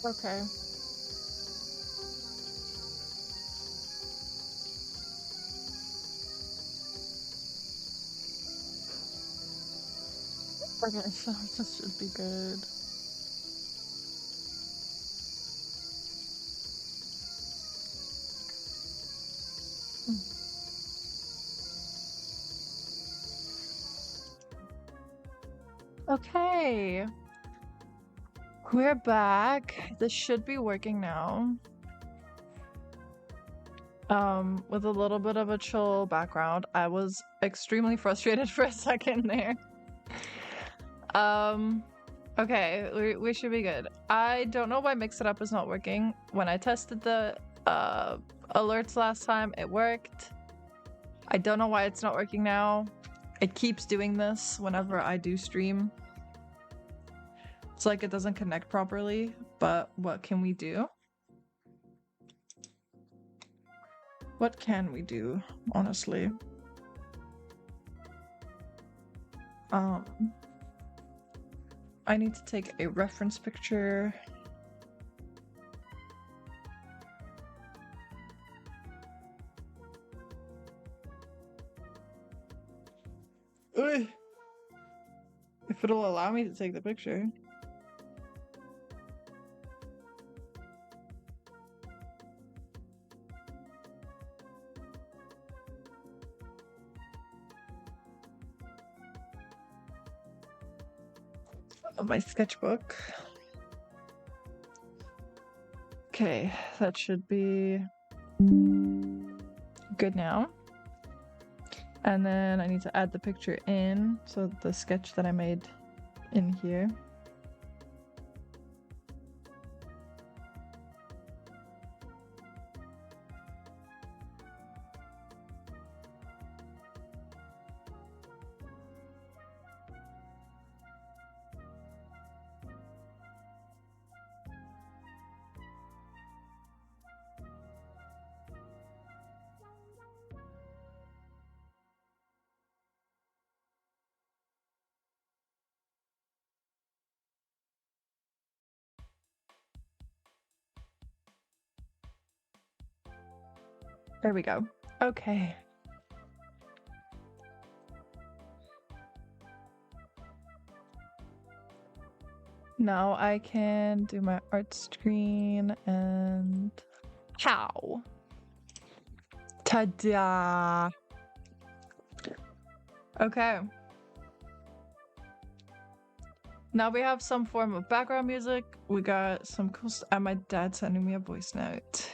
Okay. Okay, so this should be good. Mm. Okay. We're back. This should be working now. With a little bit of a chill background. I was extremely frustrated for a second there. Okay, we should be good. I don't know why Mix It Up is not working. When I tested the alerts last time, it worked. I don't know why it's not working now. It keeps doing this whenever I do stream. It's like it doesn't connect properly, but what can we do? What can we do, honestly? I need to take a reference picture. Ugh. If it'll allow me to take the picture. My sketchbook. Okay, that should be good now. And then I need to add the picture in, so the sketch that I made in here. There we go. Okay. Now I can do my art screen and how? Ta-da! Okay. Now we have some form of background music. We got some cool and my dad sending me a voice note.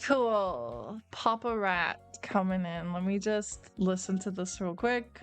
Cool. Papa Rat coming in. Let me just listen to this real quick.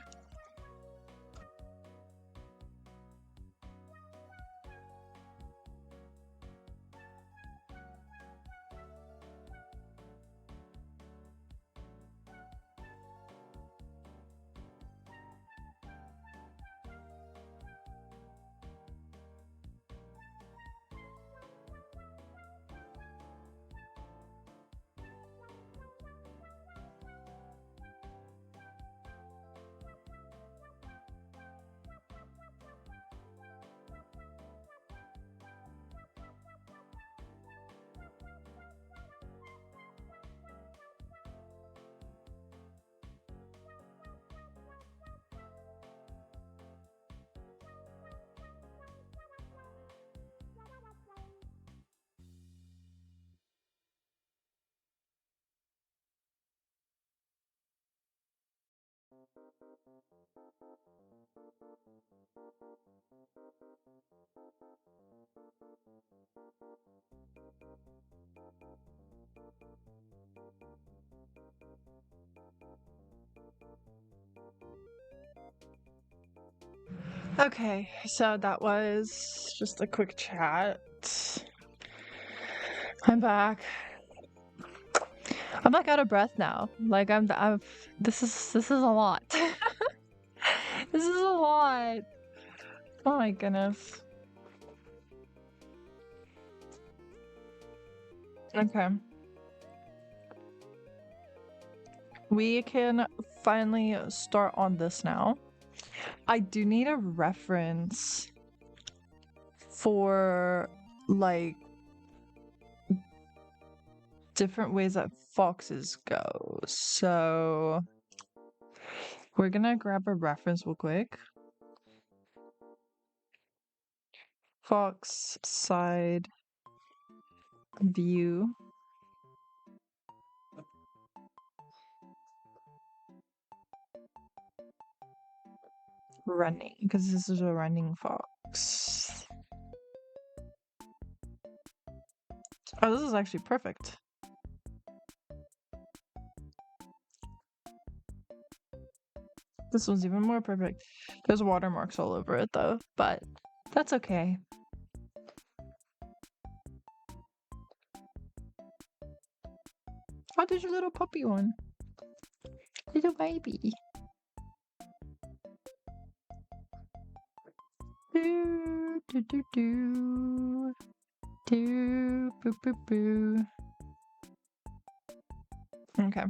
Okay, so that was just a quick chat. I'm back. I'm like out of breath now. Like this is a lot. This is a lot. Oh my goodness. Okay. We can finally start on this now. I do need a reference for like different ways that foxes go. So we're gonna grab a reference real quick. Fox side view. Running, because this is a running fox. Oh, this is actually perfect. This one's even more perfect. There's watermarks all over it though, but that's okay. Oh, there's your little puppy one. Little baby. Do, do, do, do. Do, boo, boo, boo. Okay.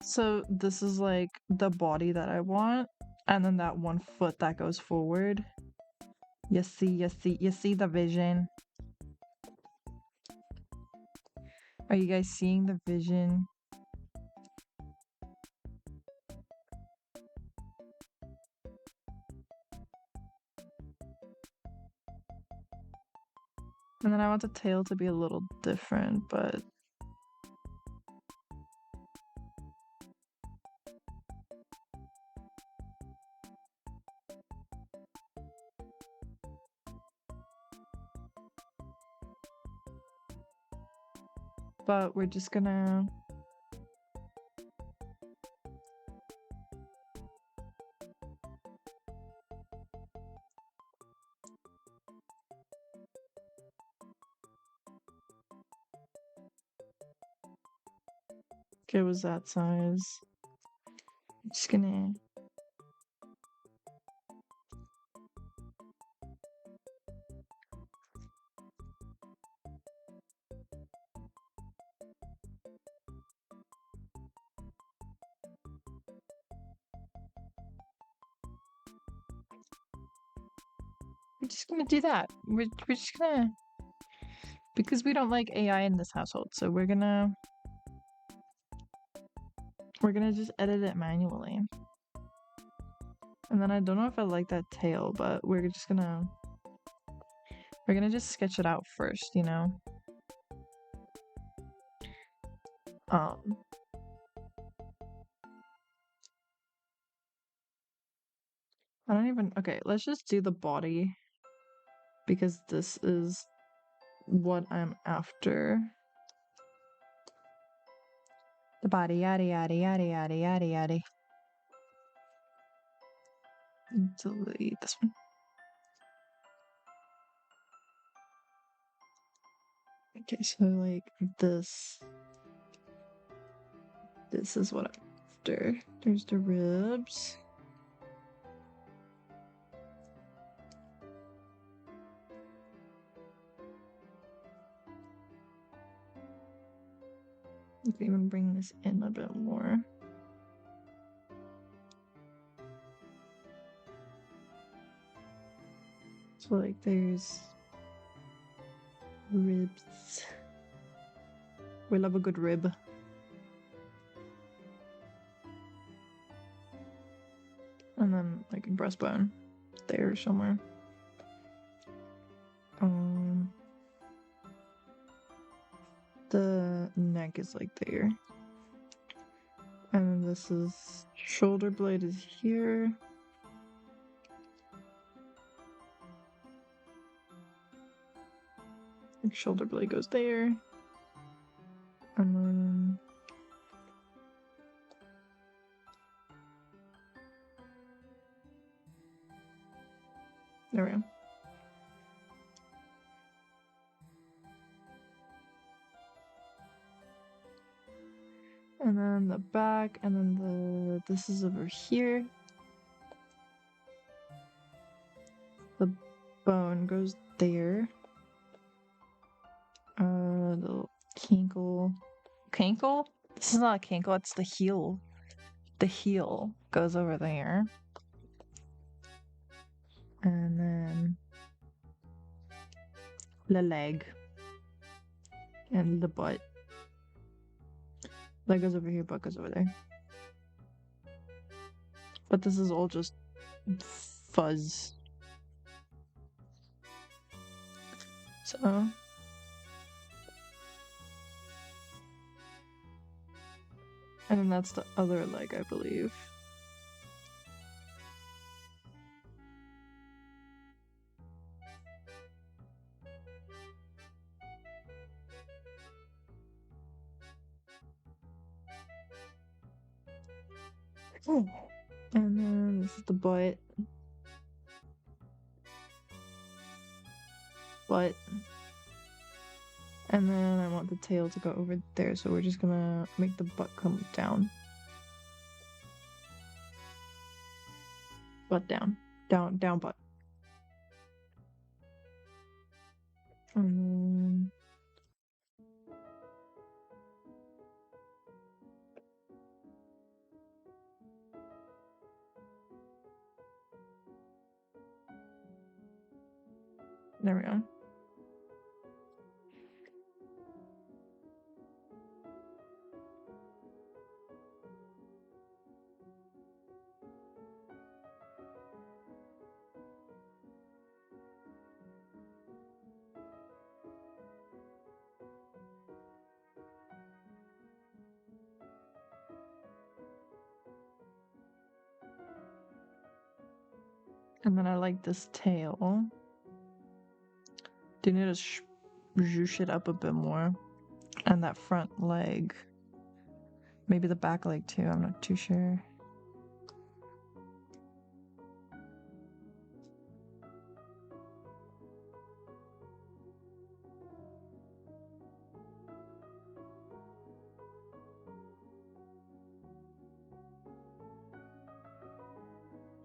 So this is like the body that I want, and then that one foot that goes forward. You see the vision. Are you guys seeing the vision? And then I want the tail to be a little different, but we're just gonna it was that size. Just gonna do that. We're just gonna, because we don't like AI in this household, so we're gonna just edit it manually. And then I don't know if I like that tail, but we're gonna just sketch it out first, you know? I don't even, okay, let's just do the body, because this is what I'm after. The body, yada yada yada yada yada yada. Delete this one. Okay, so like this is what I'm after. There's the ribs. You can even bring this in a bit more. So like there's ribs. We love a good rib. And then like a breastbone there somewhere. The neck is like there. And this is shoulder blade is here. Like shoulder blade goes there. And then there we go. And then the back, and then this is over here. The bone goes there. The kinkle. Kinkle? This is not a kinkle, it's the heel. The heel goes over there. And then the leg. And the butt. Leg goes over here, butt goes over there. But this is all just fuzz. So. And then that's the other leg, I believe. Oh. And then this is the butt. Butt. And then I want the tail to go over there, so we're just gonna make the butt come down. Butt down. Down butt. And then... There we go. And then I like this tail. Do need to zhoosh it up a bit more. And that front leg. Maybe the back leg too, I'm not too sure.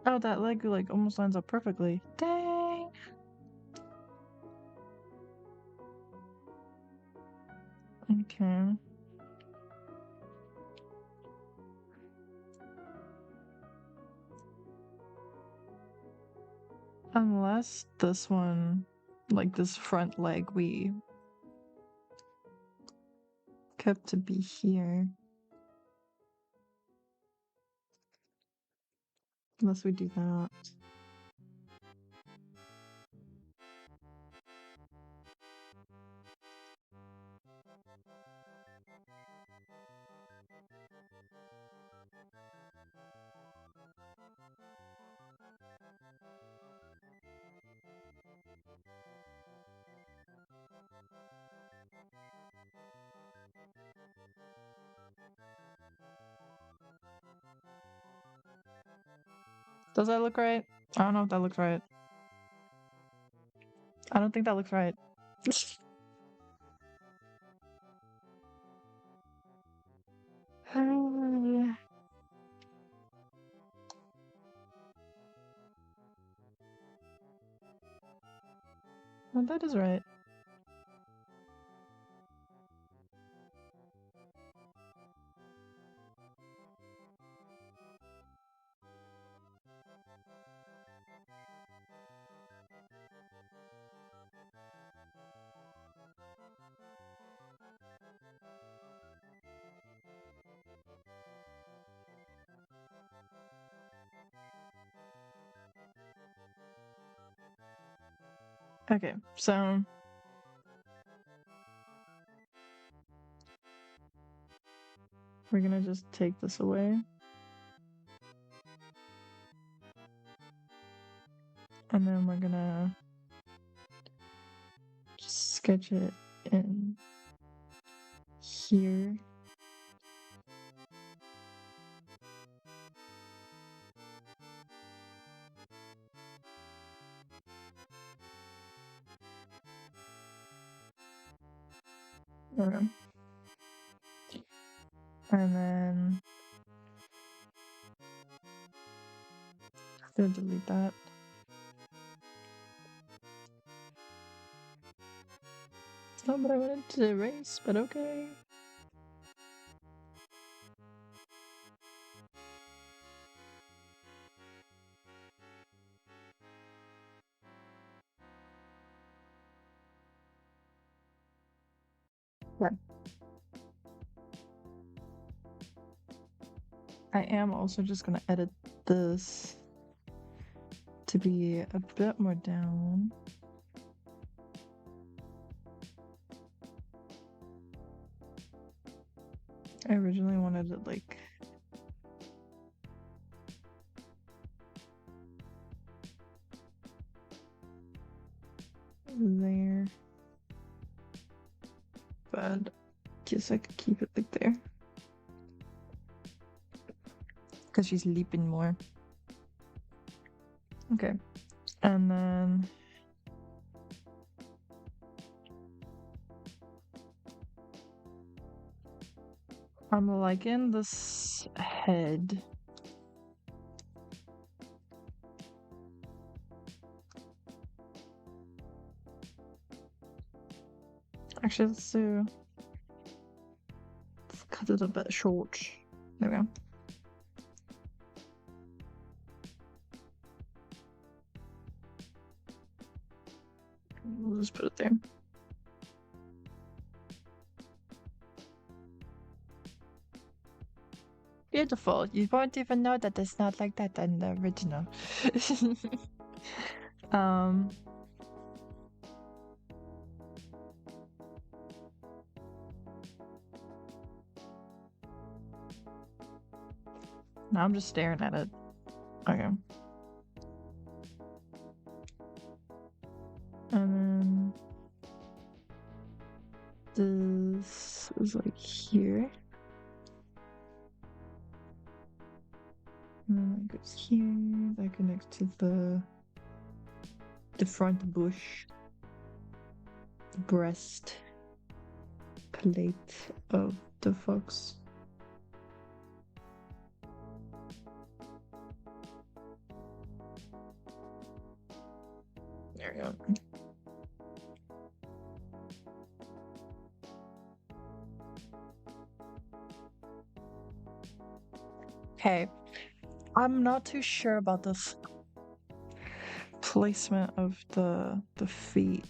Oh, that leg like almost lines up perfectly. Dang! Okay. Unless this one, like this front leg, we kept to be here. Unless we do that. Does that look right? I don't know if that looks right. I don't think that looks right. Oh, that is right. Okay, so we're gonna just take this away. And then we're gonna just sketch it in here. Okay. And then I'm gonna delete that. It's not what I wanted to erase, but okay. Yeah. I am also just gonna edit this to be a bit more down. I originally wanted it like there, but guess I could keep it like there because she's leaping more. Okay, and then I'm liking this head. Actually, let's cut it a bit short. There we go. We'll just put it there. Beautiful. You won't even know that it's not like that in the original. um. Now I'm just staring at it. Okay. And then this is like here. And then that goes here. That connects to the front bush, the breast plate of the fox. There we go. Okay. I'm not too sure about this placement of the feet.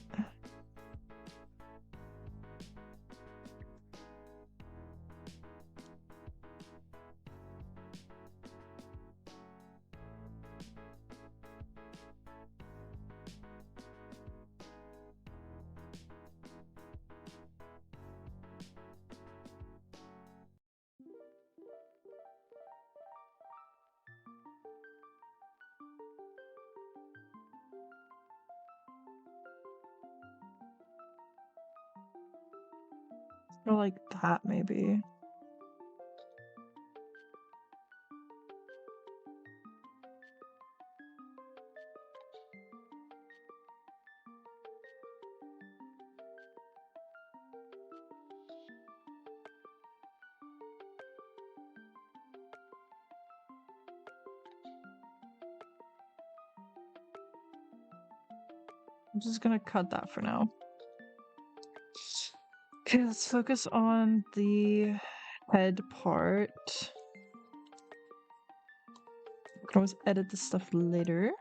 Or like that, maybe. I'm just gonna cut that for now. Okay, let's focus on the head part. I can always edit this stuff later.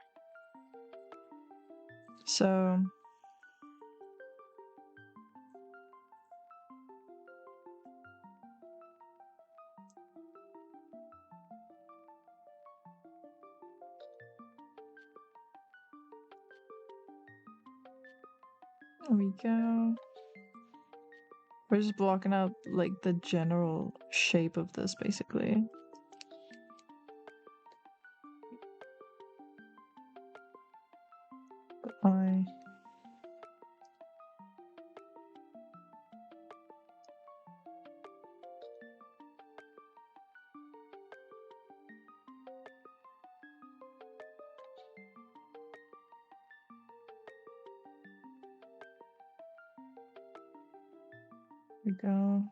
So there we go. We're just blocking out like the general shape of this basically. I we go.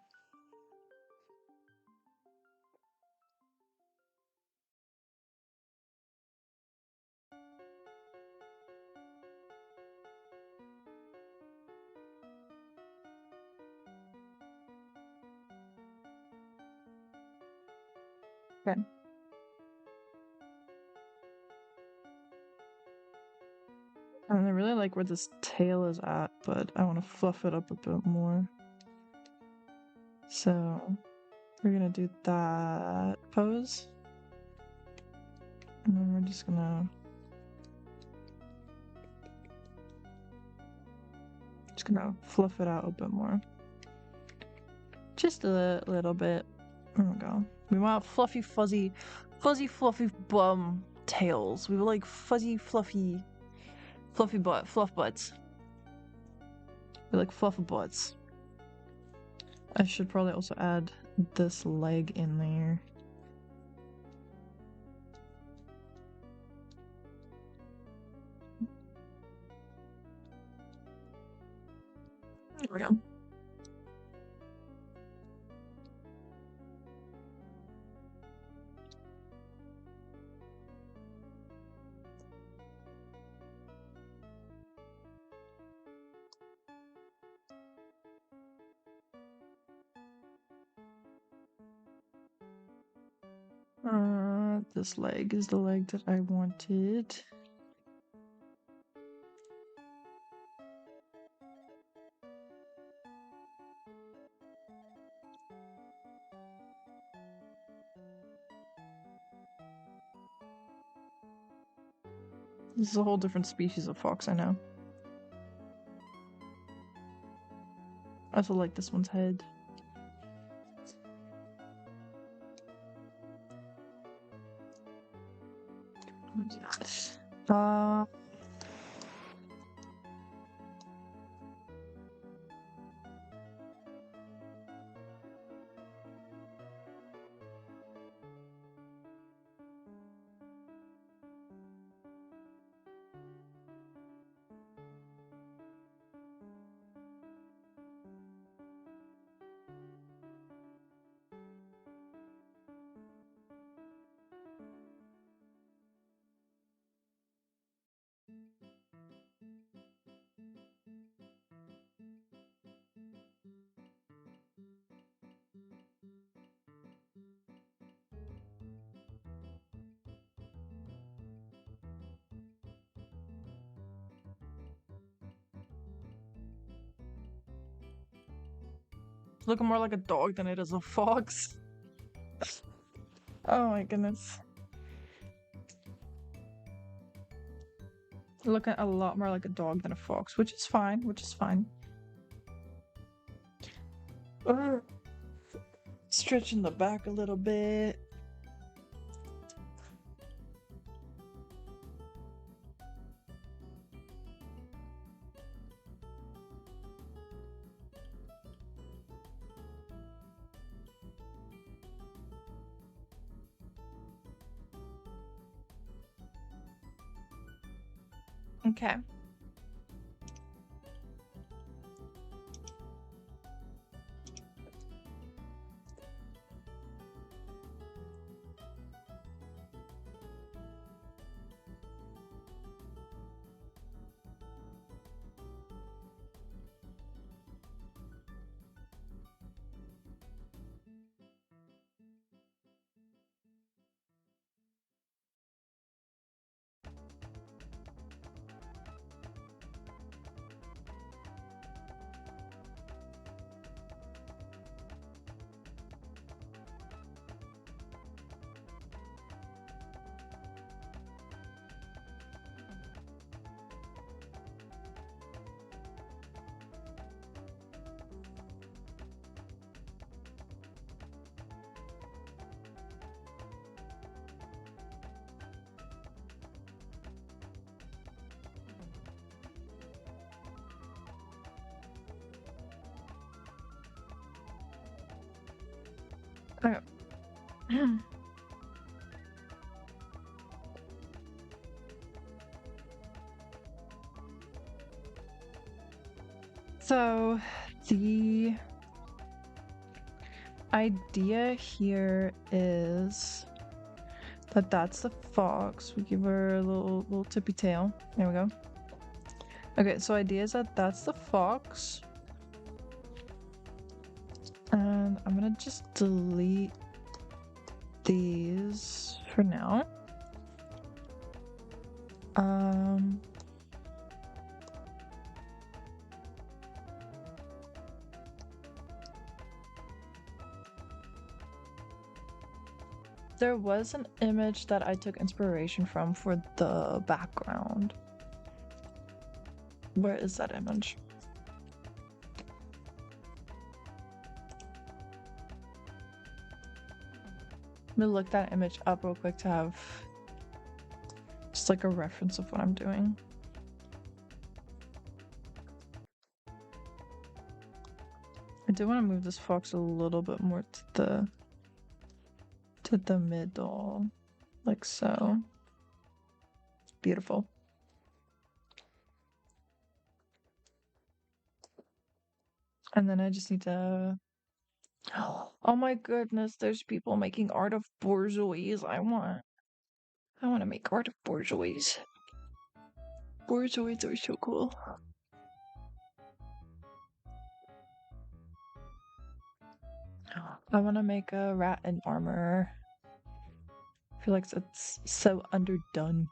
Okay. And I really like where this tail is at, but I want to fluff it up a bit more. So we're gonna do that pose. And then we're just gonna fluff it out a bit more. Just a little bit. There we go. We want fluffy, fuzzy, fluffy bum tails. We like fuzzy, fluffy fluff butts. We like fluffy butts. I should probably also add this leg in there. There we go. This leg is the leg that I wanted. This is a whole different species of fox, I know. I also like this one's head. It's looking more like a dog than it is a fox. Oh my goodness. Looking a lot more like a dog than a fox, which is fine, Stretching the back a little bit. Okay. Okay. So the idea here is that that's the fox. We give her a little tippy tail. There we go. Okay, so idea is that that's the fox. And I'm gonna just delete these for now. There was an image that I took inspiration from for the background. Where is that image? I'm gonna look that image up real quick to have just like a reference of what I'm doing. I do want to move this fox a little bit more to the middle, like so. Beautiful. And then I just need to... Oh my goodness, there's people making art of bourgeois. I want to make art of bourgeois. Bourgeois are so cool. I want to make a rat in armor. I feel like it's so underdone.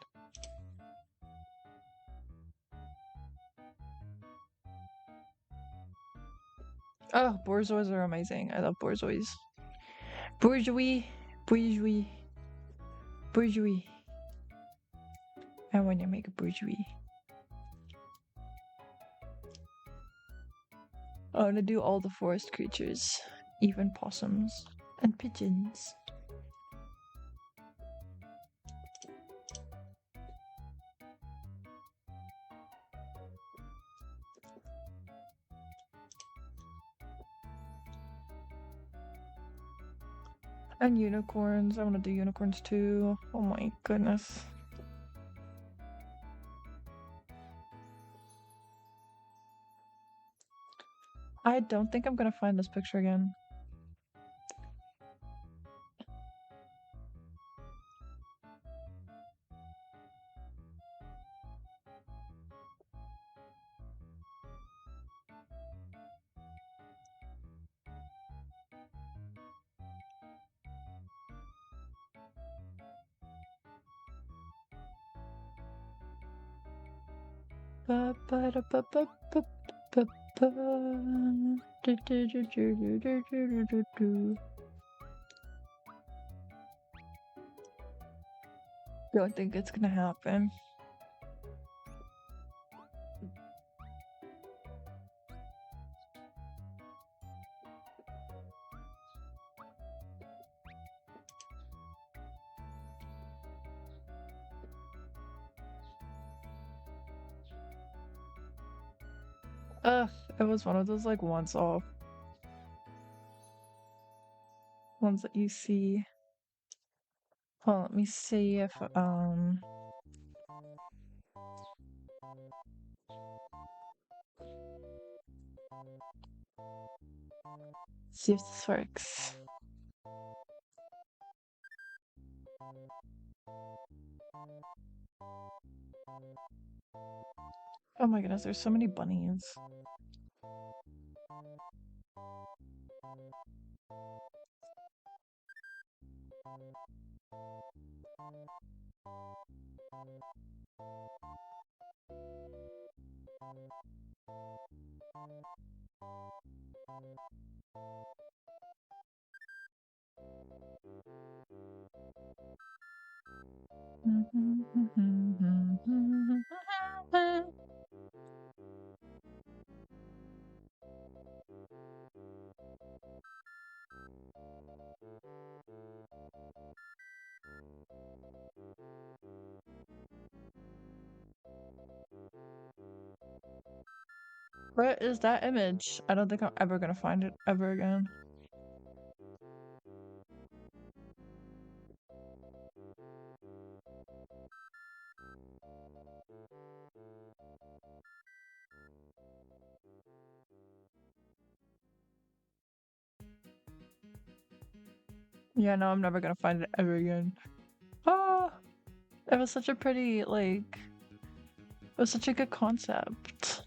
Oh, bourgeois are amazing. I love bourgeois. Bourgeois. Bourgeois. Bourgeois. I want to make a bourgeois. I want to do all the forest creatures, even possums and pigeons. And unicorns. I want to do unicorns too. Oh my goodness. I don't think I'm gonna find this picture again. Don't think it's gonna happen. Ugh, it was one of those like once off ones that you see. Well, let me see if see if this works. Oh my goodness, there's so many bunnies. Where is that image? I don't think I'm ever gonna find it ever again. Yeah, no, I'm never gonna find it ever again. Oh, it was such a pretty, like, it was such a good concept.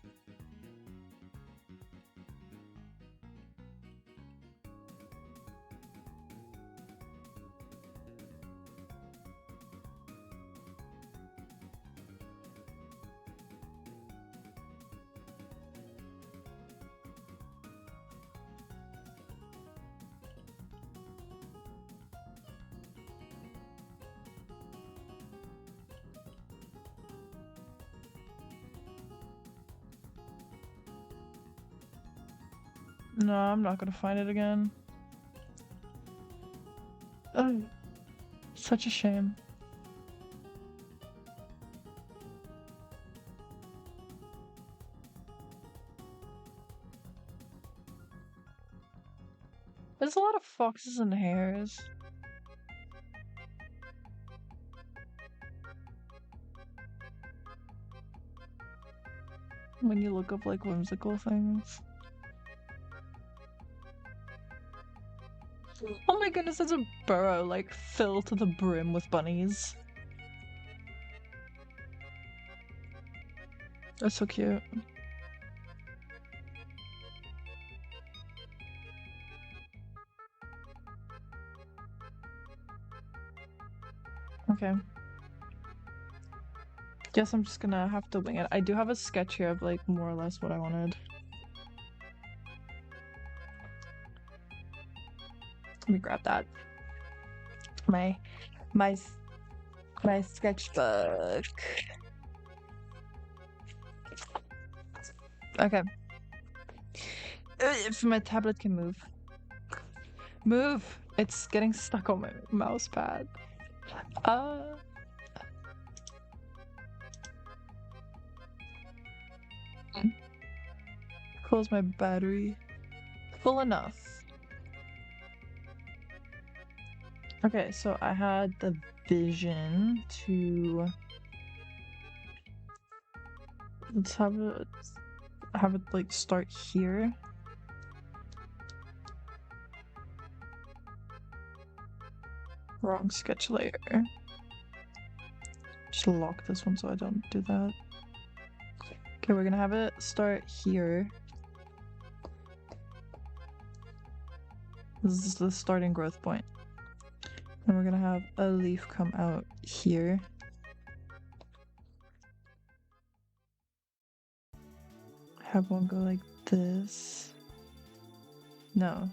No, I'm not gonna find it again. Oh, such a shame. There's a lot of foxes and hares. When you look up like whimsical things. Oh my goodness, there's a burrow like filled to the brim with bunnies. That's so cute. Okay. Guess I'm just gonna have to wing it. I do have a sketch here of like more or less what I wanted. Let me grab that. My my my sketchbook. Okay. If my tablet can move. Move! It's getting stuck on my mouse pad. Close my battery. Full enough. Okay, so I had the vision to let's have it like start here. Wrong sketch layer. Just lock this one so I don't do that. Okay, we're gonna have it start here. This is the starting growth point. And we're gonna have a leaf come out here. Have one go like this. No.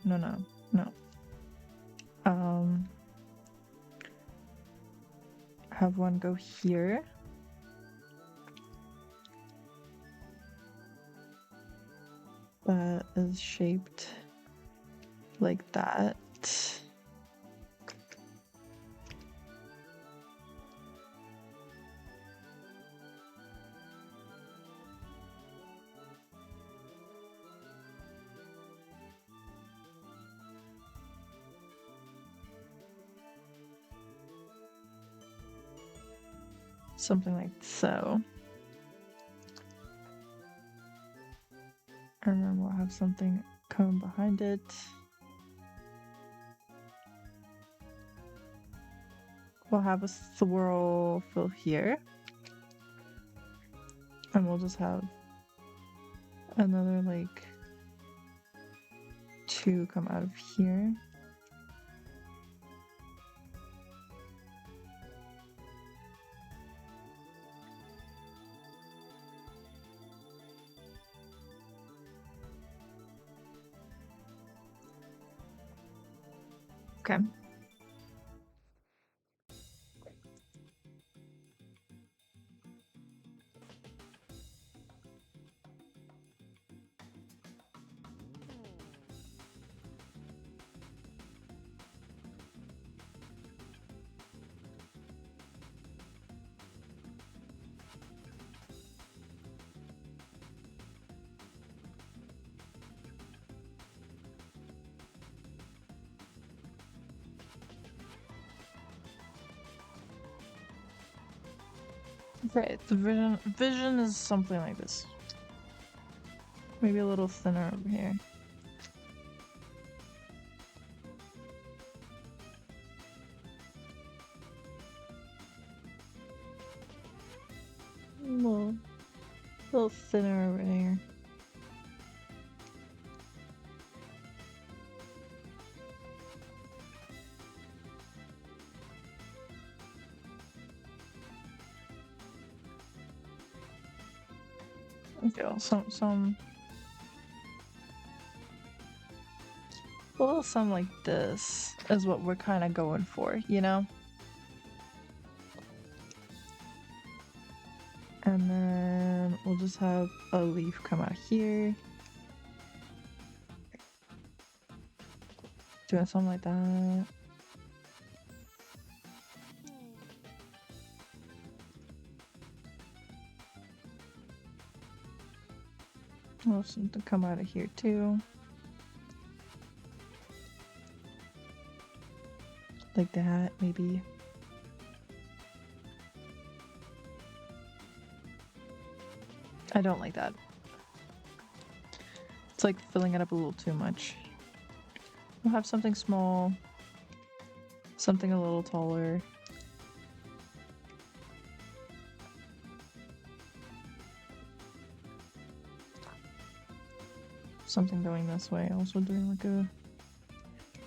Have one go here. That is shaped like that. Something like so. And then we'll have something come behind it. We'll have a swirl fill here. And we'll just have another like 2 come out of here. Okay. Okay, the vision is something like this. Maybe a little thinner over here. A little thinner over here. Okay, well, some a little something like this is what we're kind of going for, you know? And then we'll just have a leaf come out here. Doing something like that. Oh, something come out of here too. Like that, maybe. I don't like that. It's like filling it up a little too much. We'll have something small, something a little taller. Something going this way, also doing like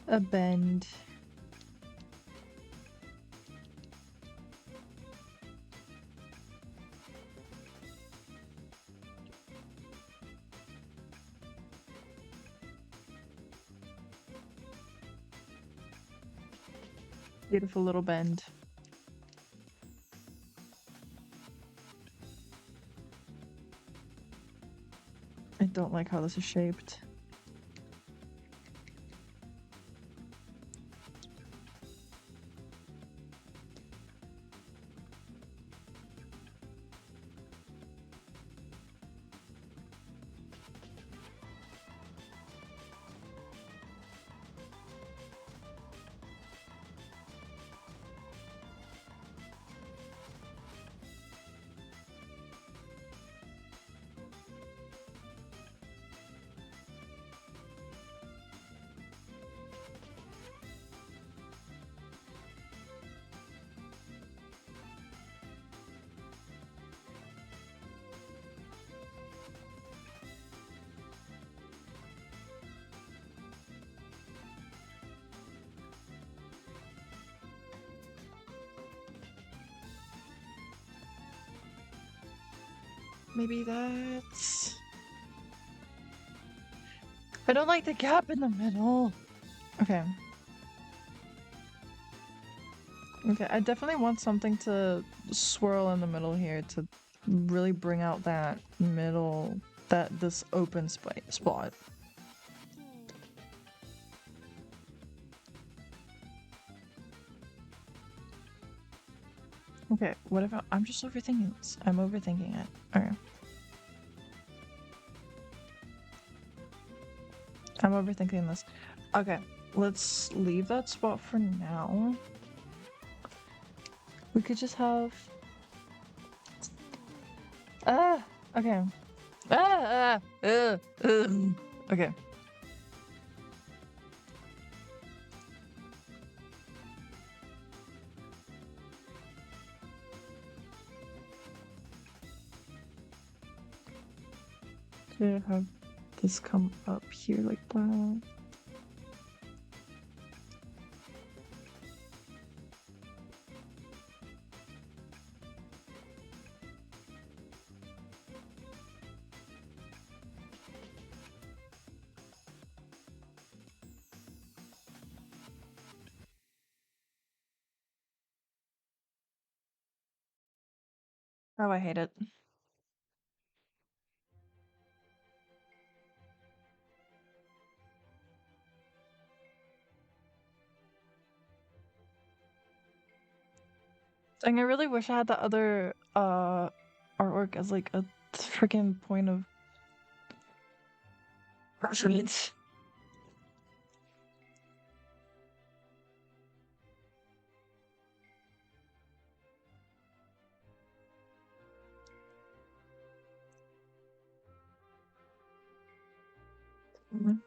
a bend. Beautiful little bend. I don't like how this is shaped. Maybe that's... I don't like the gap in the middle. Okay. Okay, I definitely want something to swirl in the middle here to really bring out that middle, this open spot. Okay, what if I'm just overthinking this? I'm overthinking it. Okay. I'm overthinking this. Okay, let's leave that spot for now. We could just have... okay. Okay. To have this come up here like that. Oh, I hate it. Dang, I really wish I had the other artwork as like a freaking point of reference. Mhm.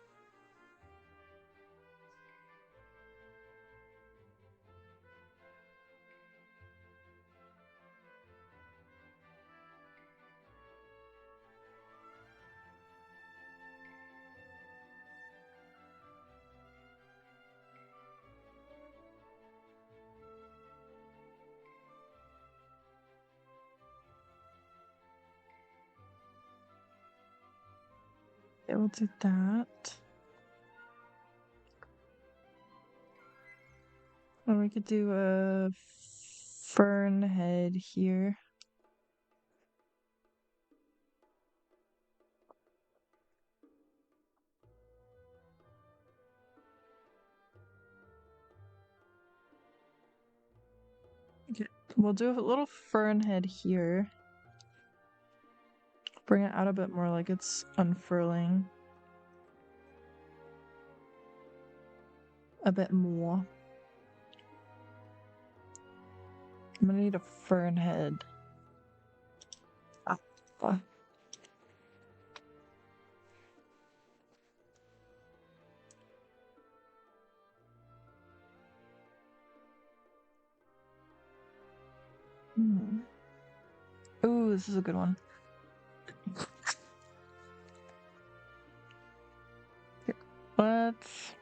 Yeah, we'll do that. Or we could do a fern head here. We'll do a little fern head here. Bring it out a bit more like it's unfurling. A bit more. I'm gonna need a fern head. Ah. Ooh, this is a good one. Let's...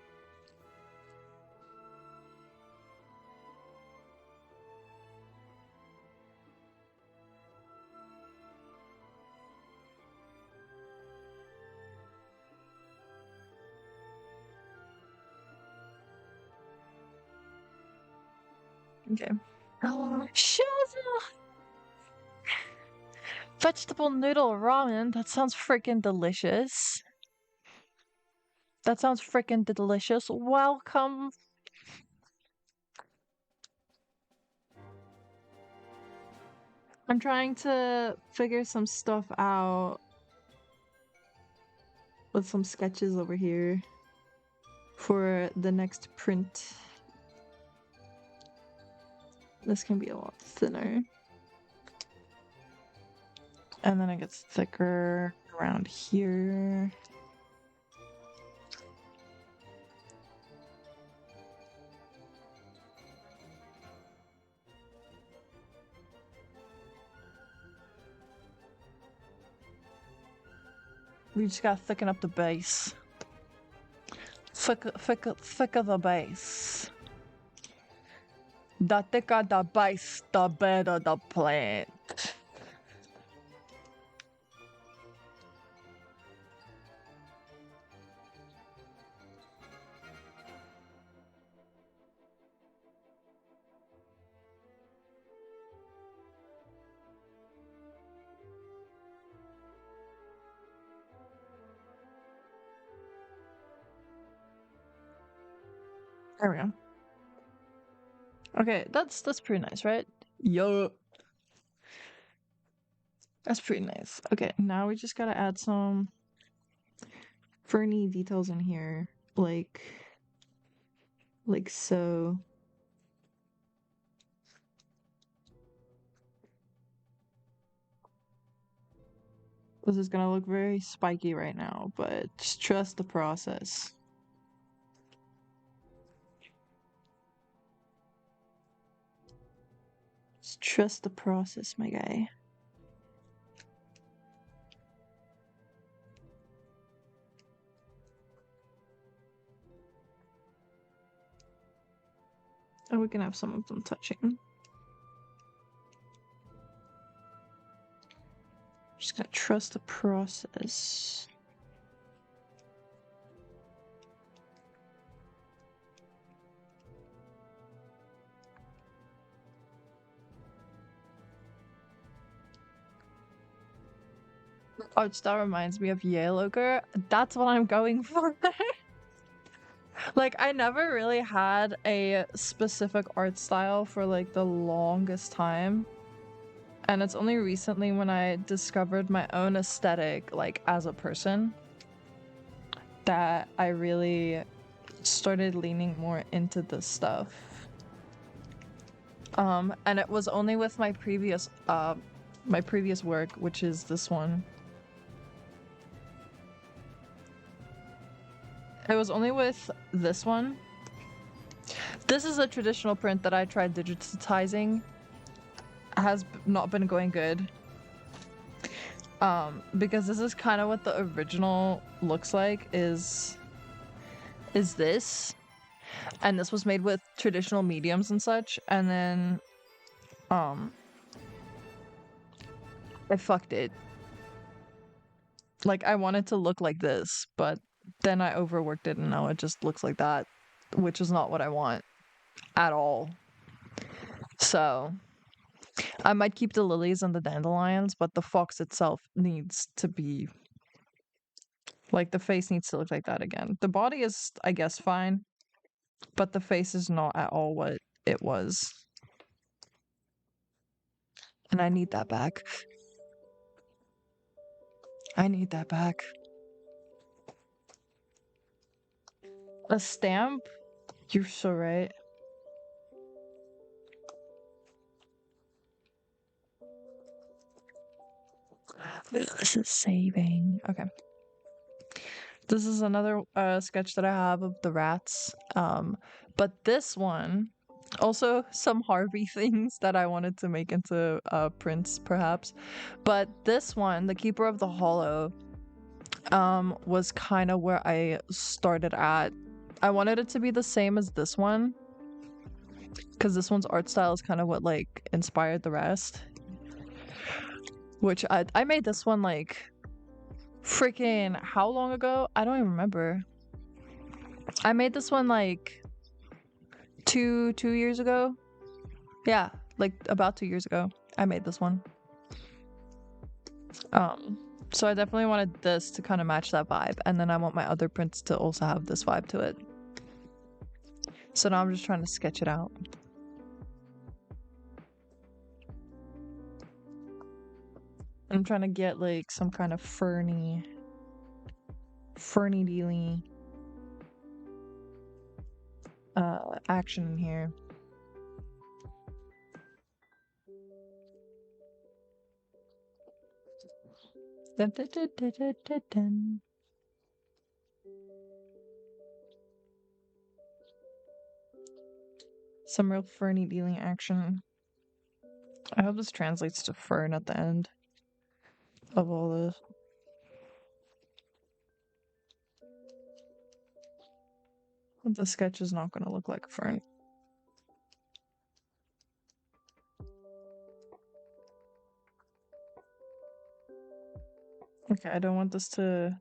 Okay. Shaza! Vegetable noodle ramen? That sounds freaking delicious. That sounds freaking delicious. Welcome. I'm trying to figure some stuff out with some sketches over here for the next print. This can be a lot thinner. And then it gets thicker around here. We just gotta thicken up the base. Thicker the base. The thicker the base, the better the plant. There we go. Okay, that's pretty nice, right? Yo. That's pretty nice. Okay, now we just gotta add some ferny details in here, like so. This is gonna look very spiky right now, but just trust the process. Just trust the process, my guy. And we can have some of them touching. Just gotta trust the process. Oh, that reminds me of Yale Ogre. That's what I'm going for. Like, I never really had a specific art style for like the longest time. And it's only recently when I discovered my own aesthetic, like as a person, that I really started leaning more into this stuff. And it was only with my previous work, which is this one. It was only with this one. This is a traditional print that I tried digitizing. Has not been going good. Because this is kind of what the original looks like, is this. And this was made with traditional mediums and such, and then I fucked it. Like, I wanted to look like this, but then I overworked it and now it just looks like that, which is not what I want at all. So I might keep the lilies and the dandelions, but the fox itself needs to be like, the face needs to look like that again. The body is, I guess, fine, but the face is not at all what it was. And I need that back. I need that back. A stamp? You're so right. This is saving. Okay. This is another sketch that I have of the rats. But this one, also some Harvey things that I wanted to make into prints, perhaps. But this one, the Keeper of the Hollow, was kind of where I started at. I wanted it to be the same as this one, because this one's art style is kind of what like inspired the rest. Which I made this one like freaking how long ago? I don't even remember. I made this one like two years ago. Yeah, like about 2 years ago. I made this one. So I definitely wanted this to kind of match that vibe, and then I want my other prints to also have this vibe to it. So now I'm just trying to sketch it out. I'm trying to get like some kind of ferny dealy action in here. Dun, dun, dun, dun, dun, dun, dun. Some real ferny dealing action. I hope this translates to fern at the end of all this. The sketch is not going to look like a fern. Okay, I don't want this to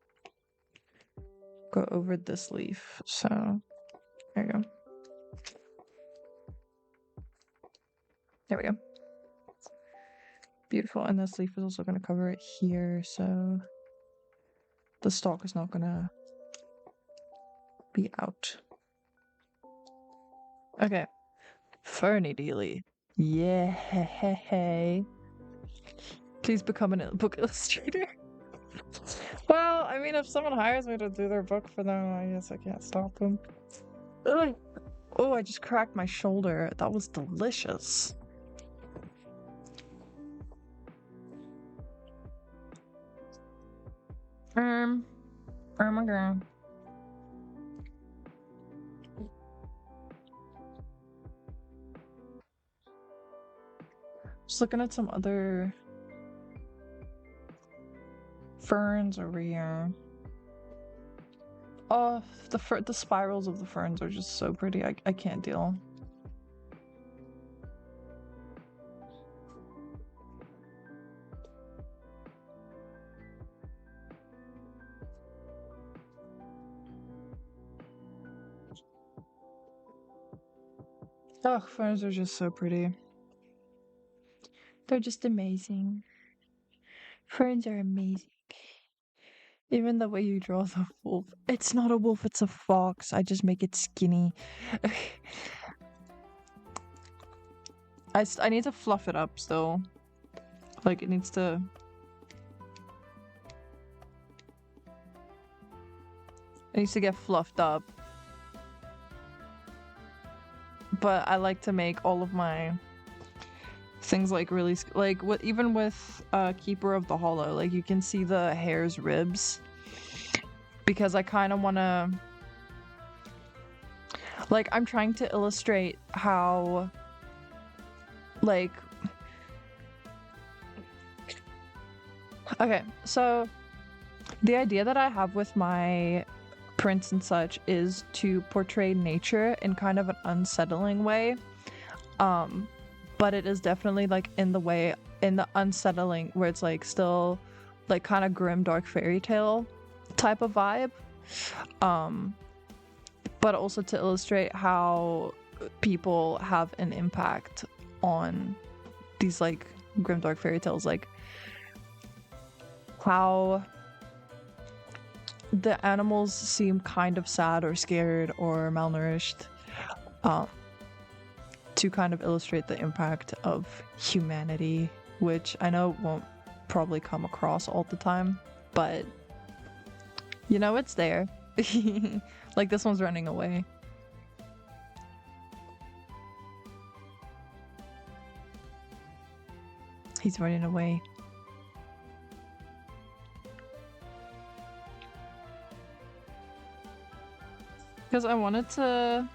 go over this leaf, so there you go. There we go. Beautiful, and this leaf is also going to cover it here, so the stalk is not going to be out. Okay, ferny dealy. Yeah. Please become a book illustrator. Well, I mean, if someone hires me to do their book for them, I guess I can't stop them. Ugh. Oh, I just cracked my shoulder. That was delicious. Oh my god. Just looking at some other ferns over here. Oh, the spirals of the ferns are just so pretty. I can't deal. Oh, ferns are just so pretty. They're just amazing. Ferns are amazing. Even the way you draw the wolf. It's not a wolf, it's a fox. I just make it skinny. I need to fluff it up still. Like, it needs to... It needs to get fluffed up. But I like to make all of my things like really like what even with Keeper of the Hollow, like you can see the hare's ribs because I kind of want to like I'm trying to illustrate how like okay, so the idea that I have with my prints and such is to portray nature in kind of an unsettling way, but it is definitely like in the unsettling where it's like still like kind of grim dark fairy tale type of vibe, but also to illustrate how people have an impact on these like grim dark fairy tales, like how the animals seem kind of sad or scared or malnourished, to kind of illustrate the impact of humanity which I know won't probably come across all the time, but you know, it's there. Like this one's running away. He's running away. Because I wanted to...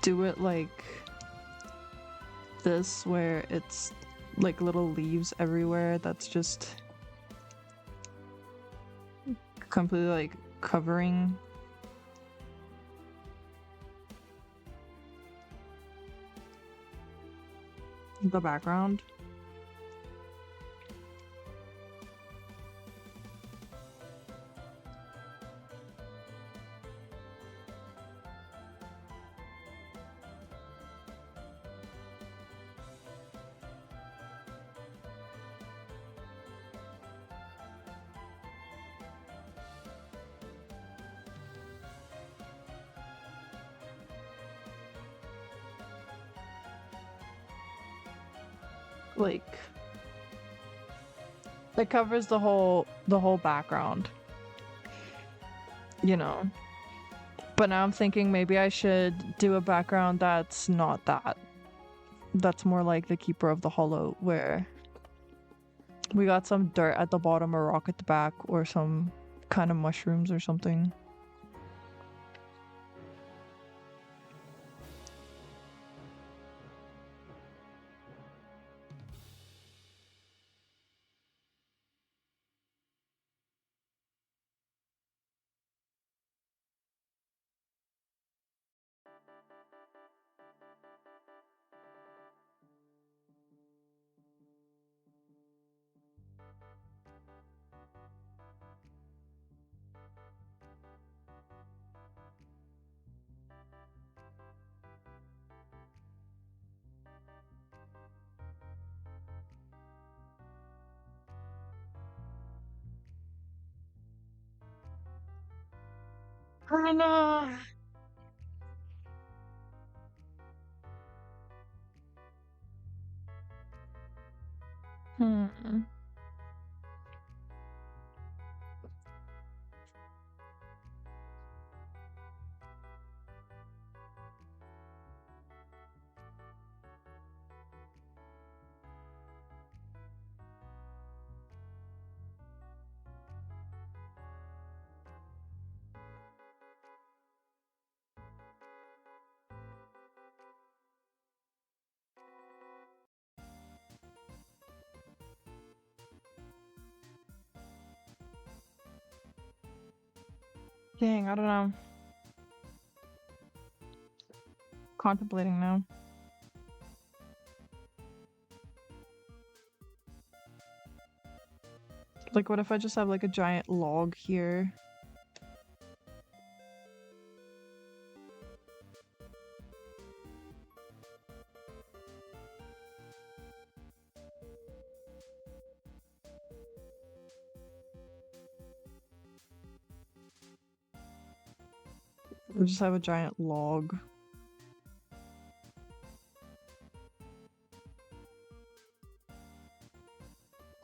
do it like this, where it's like little leaves everywhere that's just completely like covering the background. Like it covers the whole background, you know. But now I'm thinking maybe I should do a background that's not that. That's more like the Keeper of the Hollow, where we got some dirt at the bottom, a rock at the back, or some kind of mushrooms or something. I know. Hmm. Dang, I don't know. Contemplating now. Like, what if I just have like a giant log here? Or just have a giant log.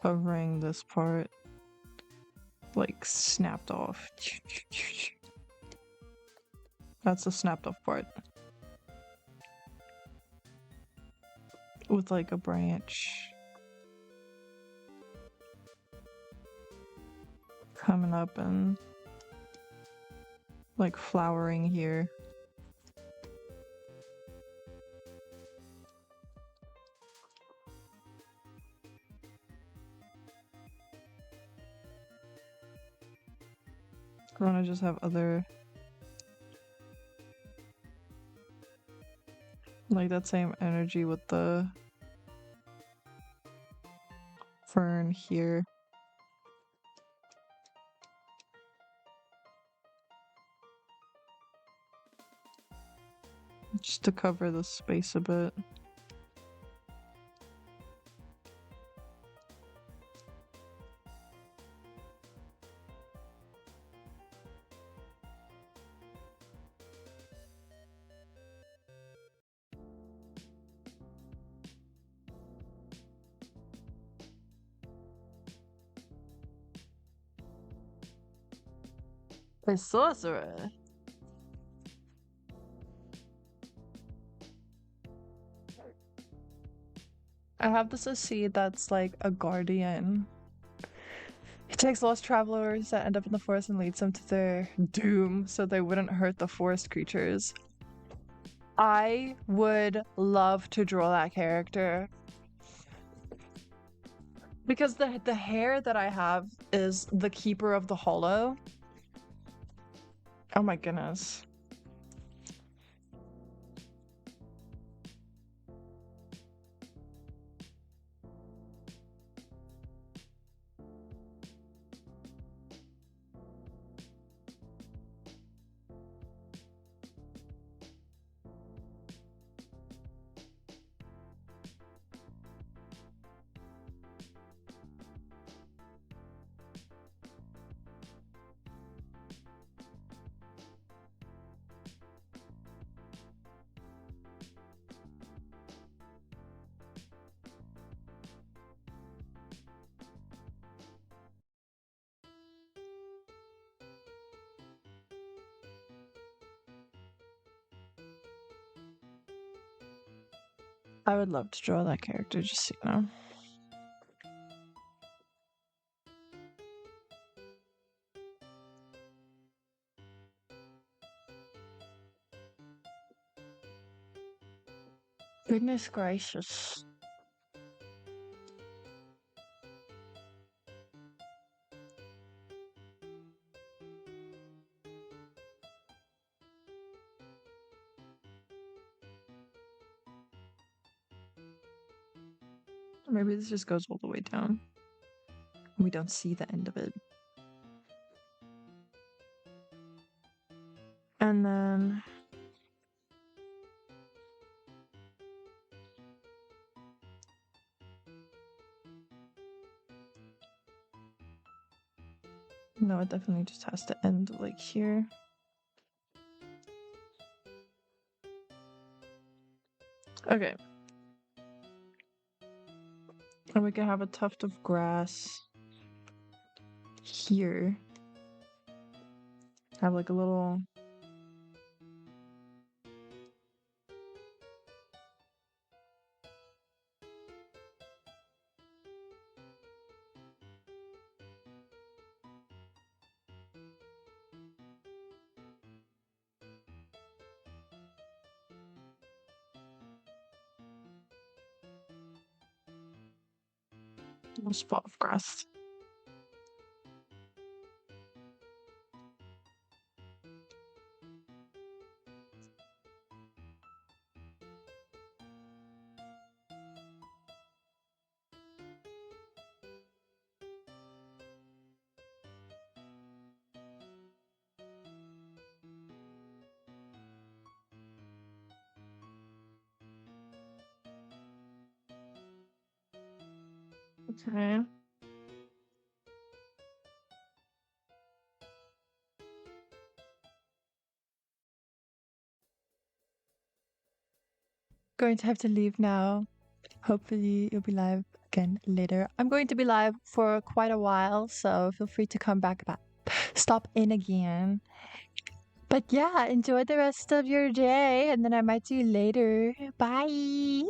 Covering this part. Like, snapped off. That's the snapped off part. With like a branch coming up and like flowering here. I want to just have other, like that same energy with the fern here. Just to cover the space a bit. A sorcerer. I have this as seed that's like a guardian. He takes lost travelers that end up in the forest and leads them to their doom so they wouldn't hurt the forest creatures. I would love to draw that character. Because the hair that I have is the Keeper of the Hollow. Oh my goodness. I would love to draw that character, just so you know. Goodness gracious. Maybe this just goes all the way down. We don't see the end of it. And then no, it definitely just has to end like here. Okay. And we can have a tuft of grass here. Have like a little spot of grass. Okay. Going to have to leave now. Hopefully you'll be live again later. I'm going to be live for quite a while, so feel free to come back. Stop in again. But yeah, enjoy the rest of your day, and then I might see you later. Bye.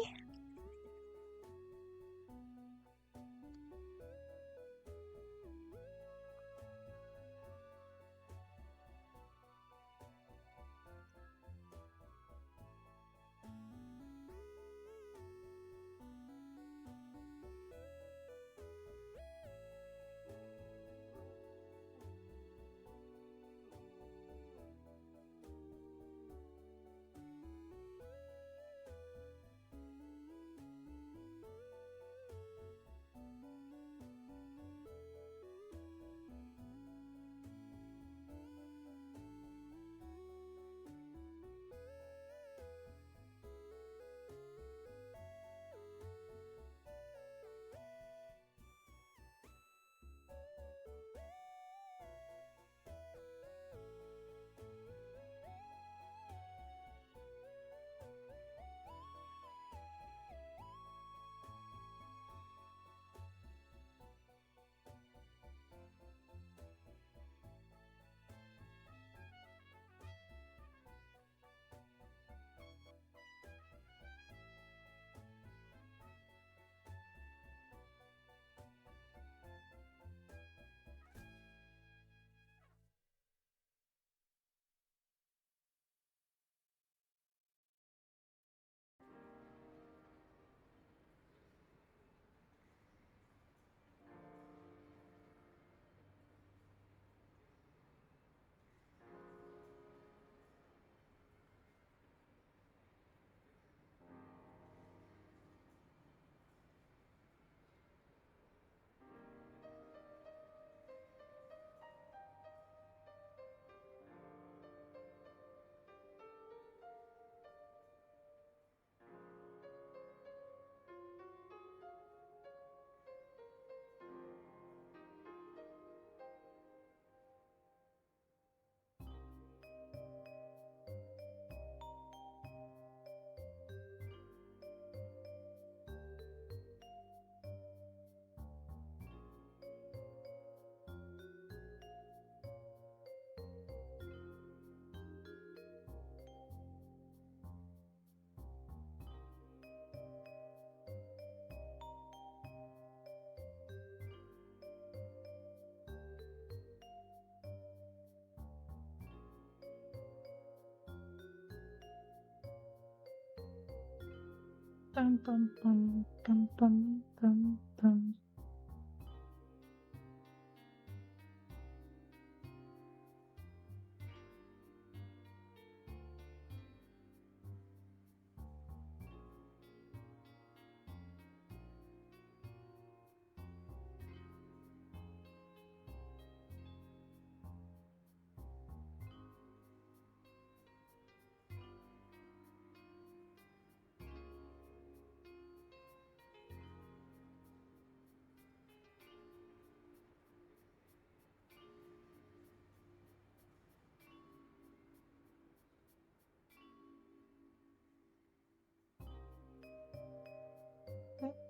Dum, bum, bum, bum, bum, bum, bum.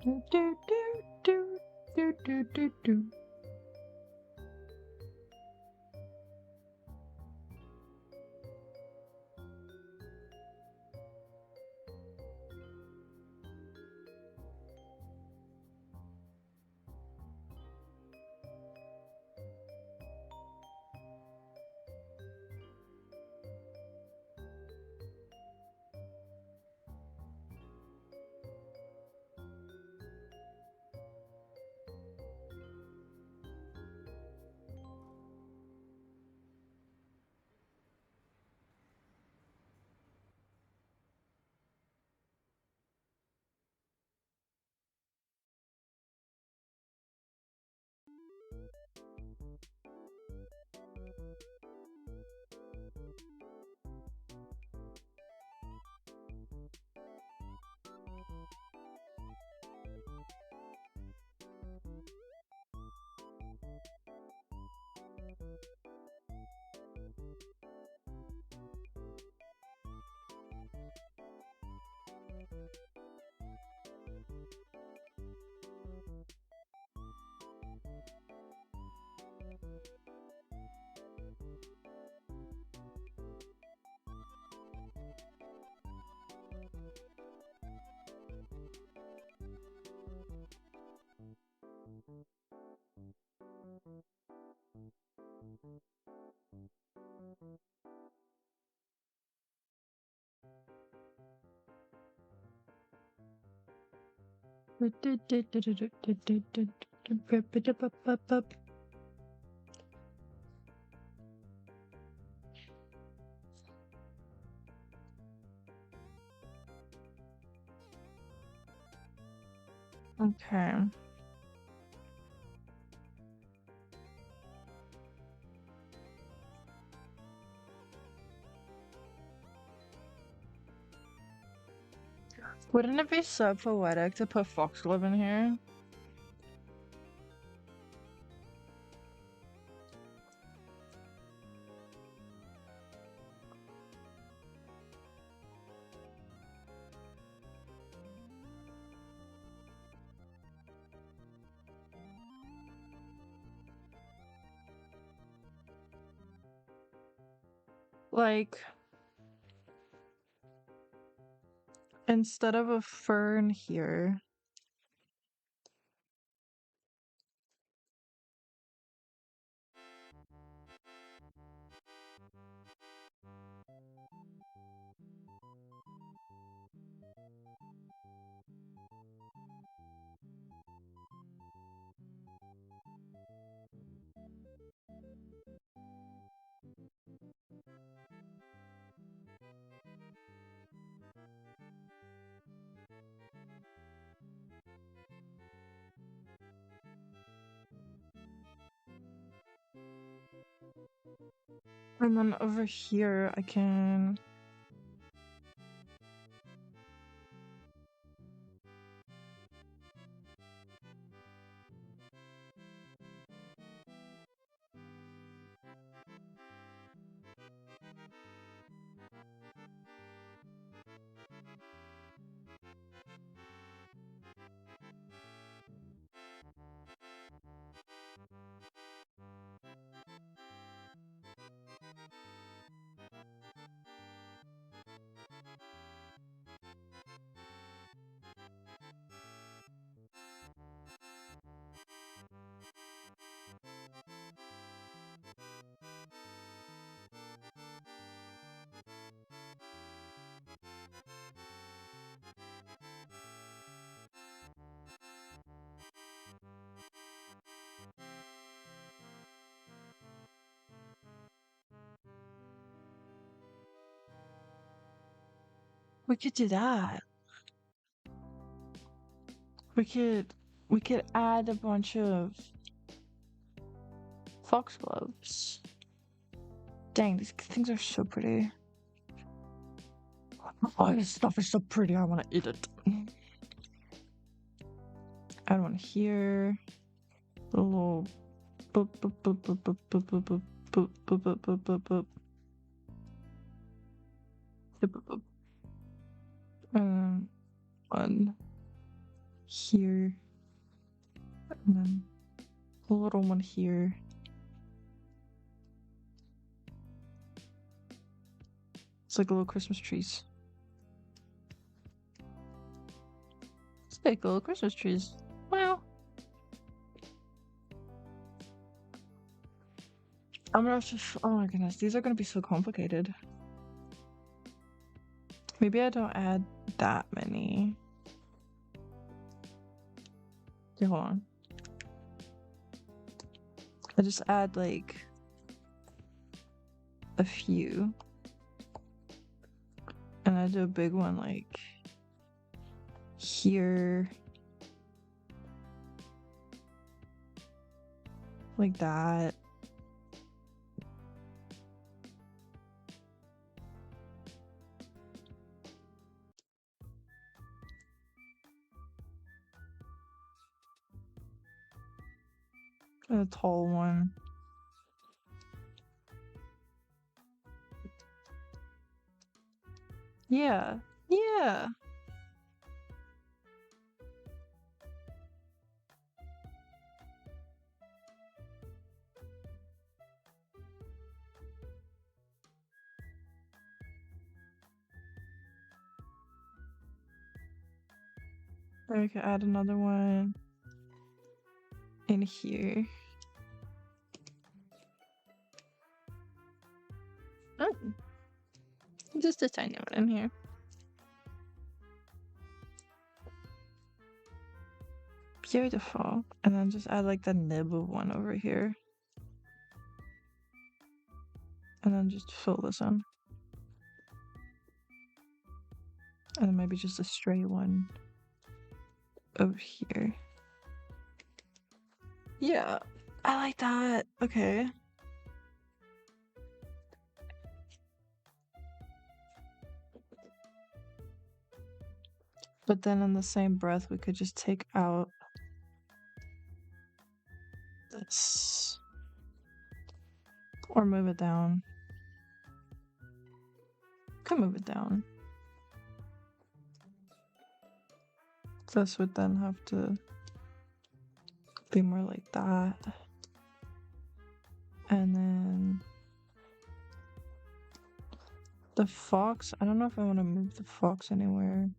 Do, do, do, do, do, do, do, do. Do, do, do, do, do, do, do, do, do, do, do, do, bu, bu, bu. Okay. Wouldn't it be so poetic to put foxglove in here? Like, instead of a fern here. And then over here, I can. We could do that. We could add a bunch of foxgloves. Dang, these things are so pretty. Oh, this stuff is so pretty. I want to eat it. Add one here. A little boop boop boop boop boop boop boop boop boop boop boop boop boop boop. Boop, boop, boop. One here, and then a little one here. It's like little Christmas trees. It's like little Christmas trees. Wow. I'm gonna have to. Oh my goodness, these are gonna be so complicated. Maybe I don't add that many. Okay, hold on. I just add like a few. And I do a big one like here. Like that. And a tall one. Yeah. Yeah. Then we could add another one in here. Oh. Just a tiny one in here. Beautiful. And then just add like the nib of one over here. And then just fill this in. And then maybe just a stray one over here. Yeah, I like that. Okay. But then in the same breath, we could just take out this. Or move it down. Could move it down. This would then have to be more like that. And then the fox, I don't know if I want to move the fox anywhere.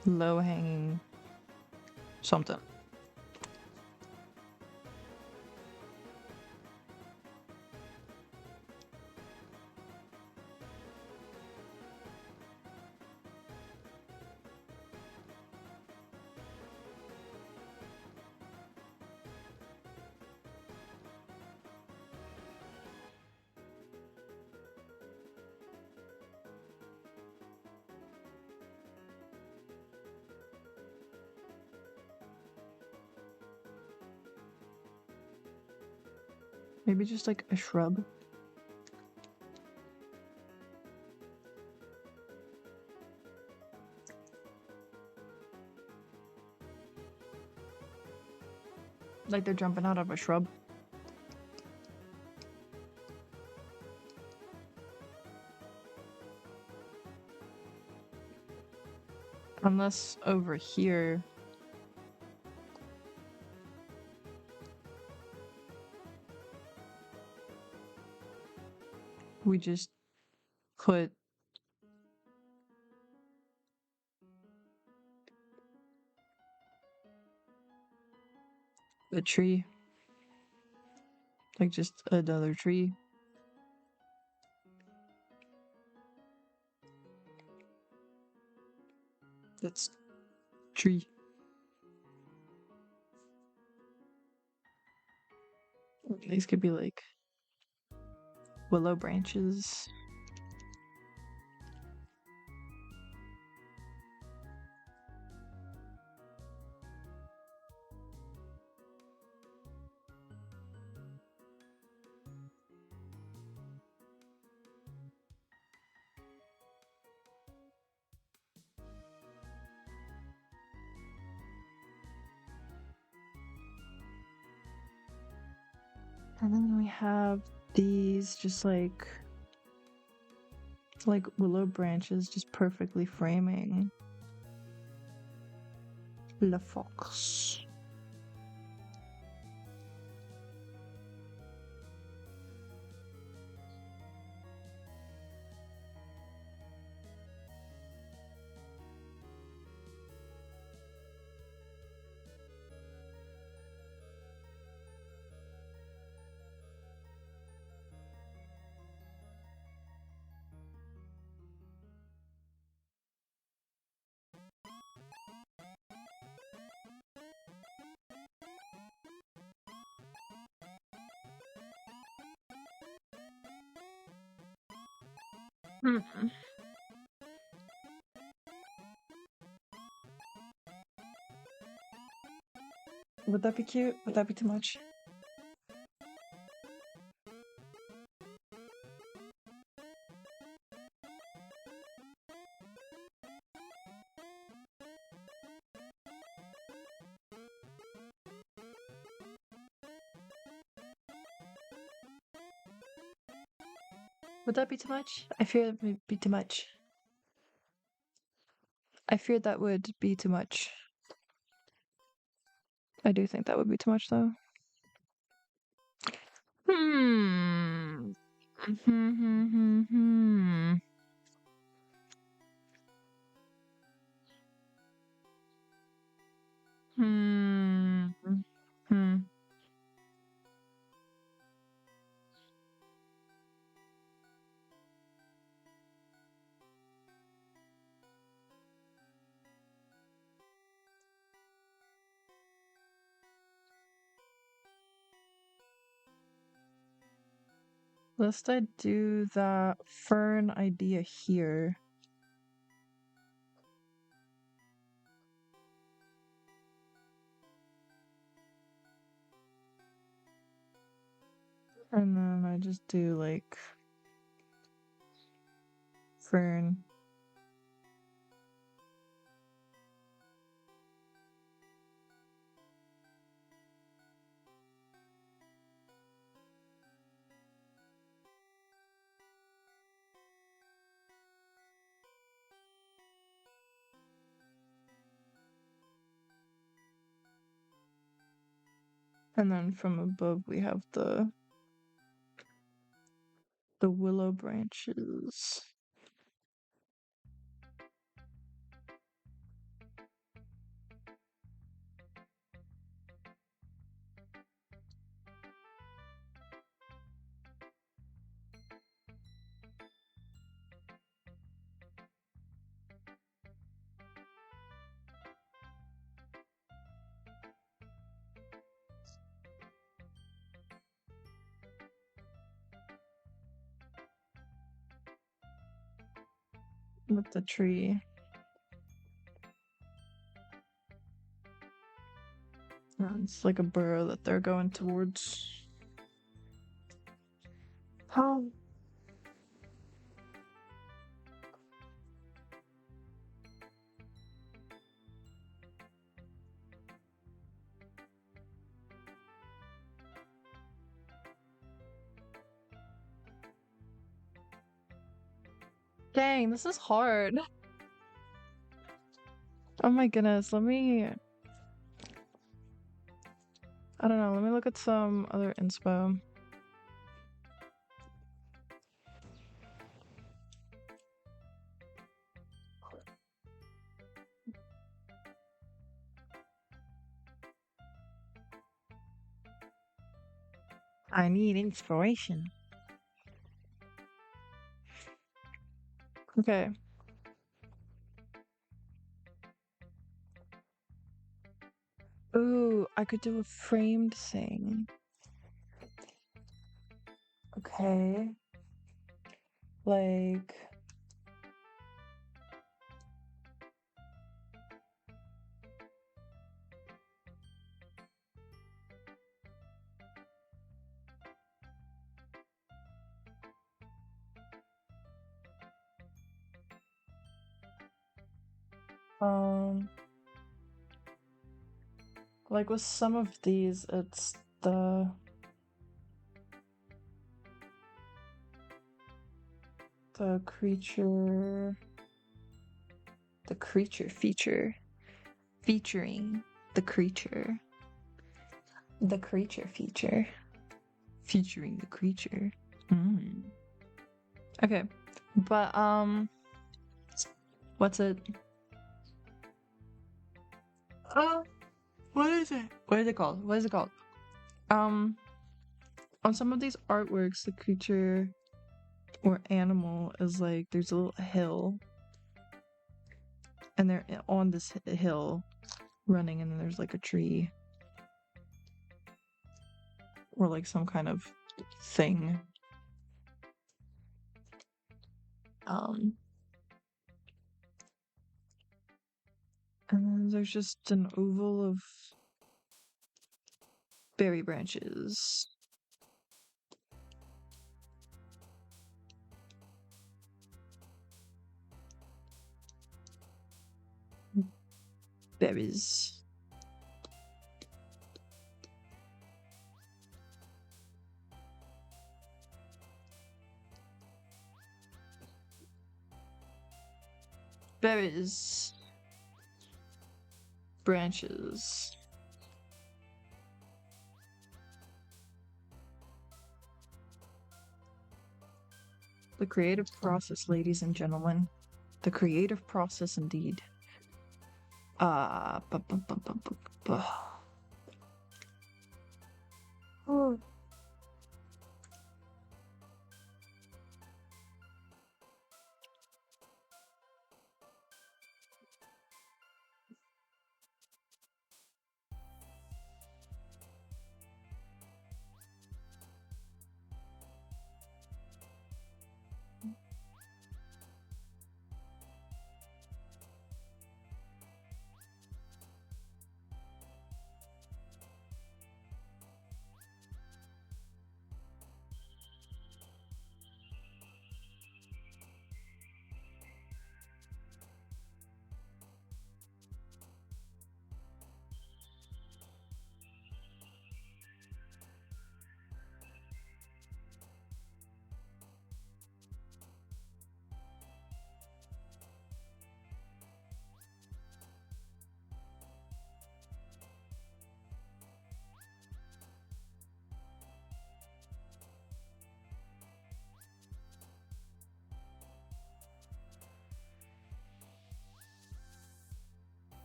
low hanging something. Maybe just like a shrub. Like they're jumping out of a shrub. Unless over here we just put a tree. Like just another tree. That's tree. These could be like willow branches. And then we have these just like willow branches just perfectly framing the fox. Hmm. Would that be cute? Would that be too much? Would that be too much? I fear it would be too much. I fear that would be too much. I do think that would be too much though. Hmm. Hmm. Hmm. Hmm. Hmm. Hmm. Lest I do that fern idea here. And then I just do like fern. And then from above we have the willow branches. with the tree. It's like a burrow that they're going towards. How? Dang, this is hard. Oh my goodness, let me, I don't know, let me look at some other inspo. I need inspiration. Okay. Ooh, I could do a framed thing. Okay. Like, um, like with some of these, it's the creature, the creature feature, featuring the creature feature, featuring the creature. Okay, but what's it? What is it? What is it called? What is it called? Um, on some of these artworks, the creature or animal is like there's a little hill, and they're on this hill running, and then there's like a tree or like some kind of thing. And then there's just an oval of berry branches. Berries. Berries. Branches. The creative process, ladies and gentlemen. The creative process indeed. Bu- bu- bu- bu- bu- bu- Oh.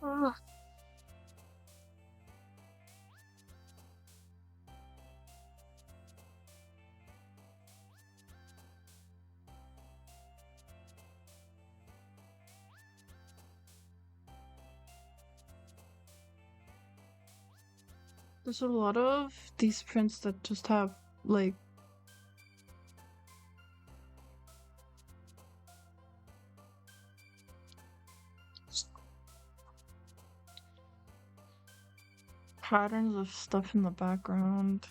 Ah. There's a lot of these prints that just have like Patterns of stuff in the background.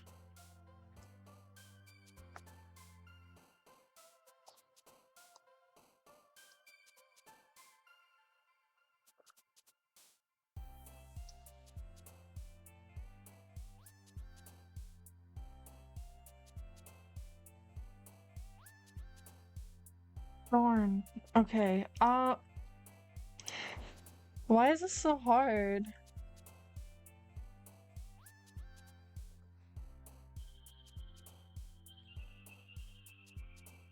Darn. Okay. Why is this so hard?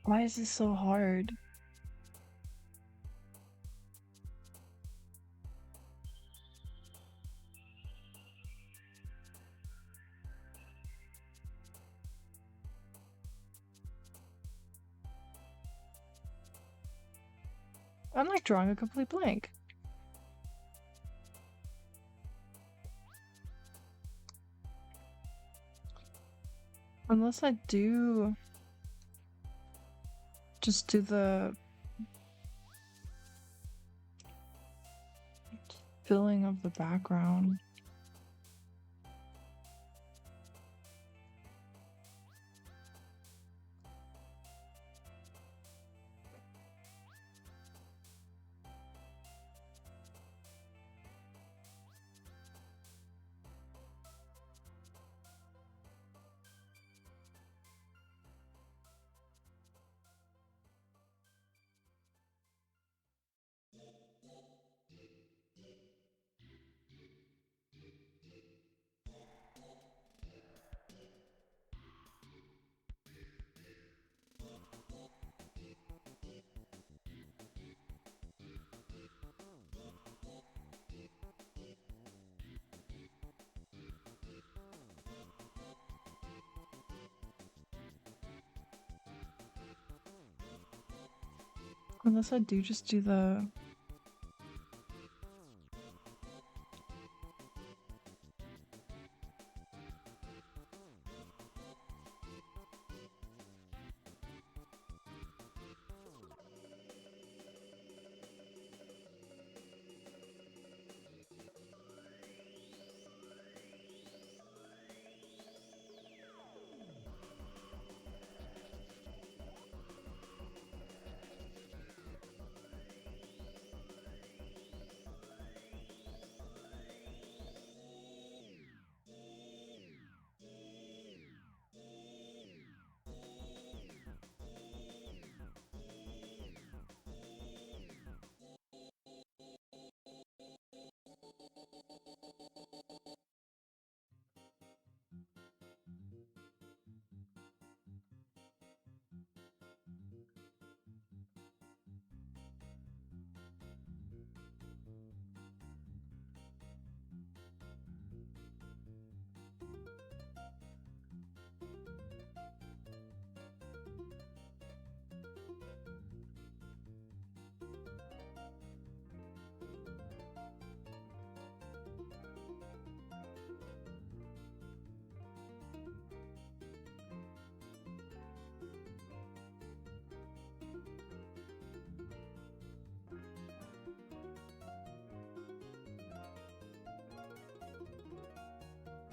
Why is this so hard? I'm like drawing a complete blank. Unless I do just do the filling of the background. Unless I do just do the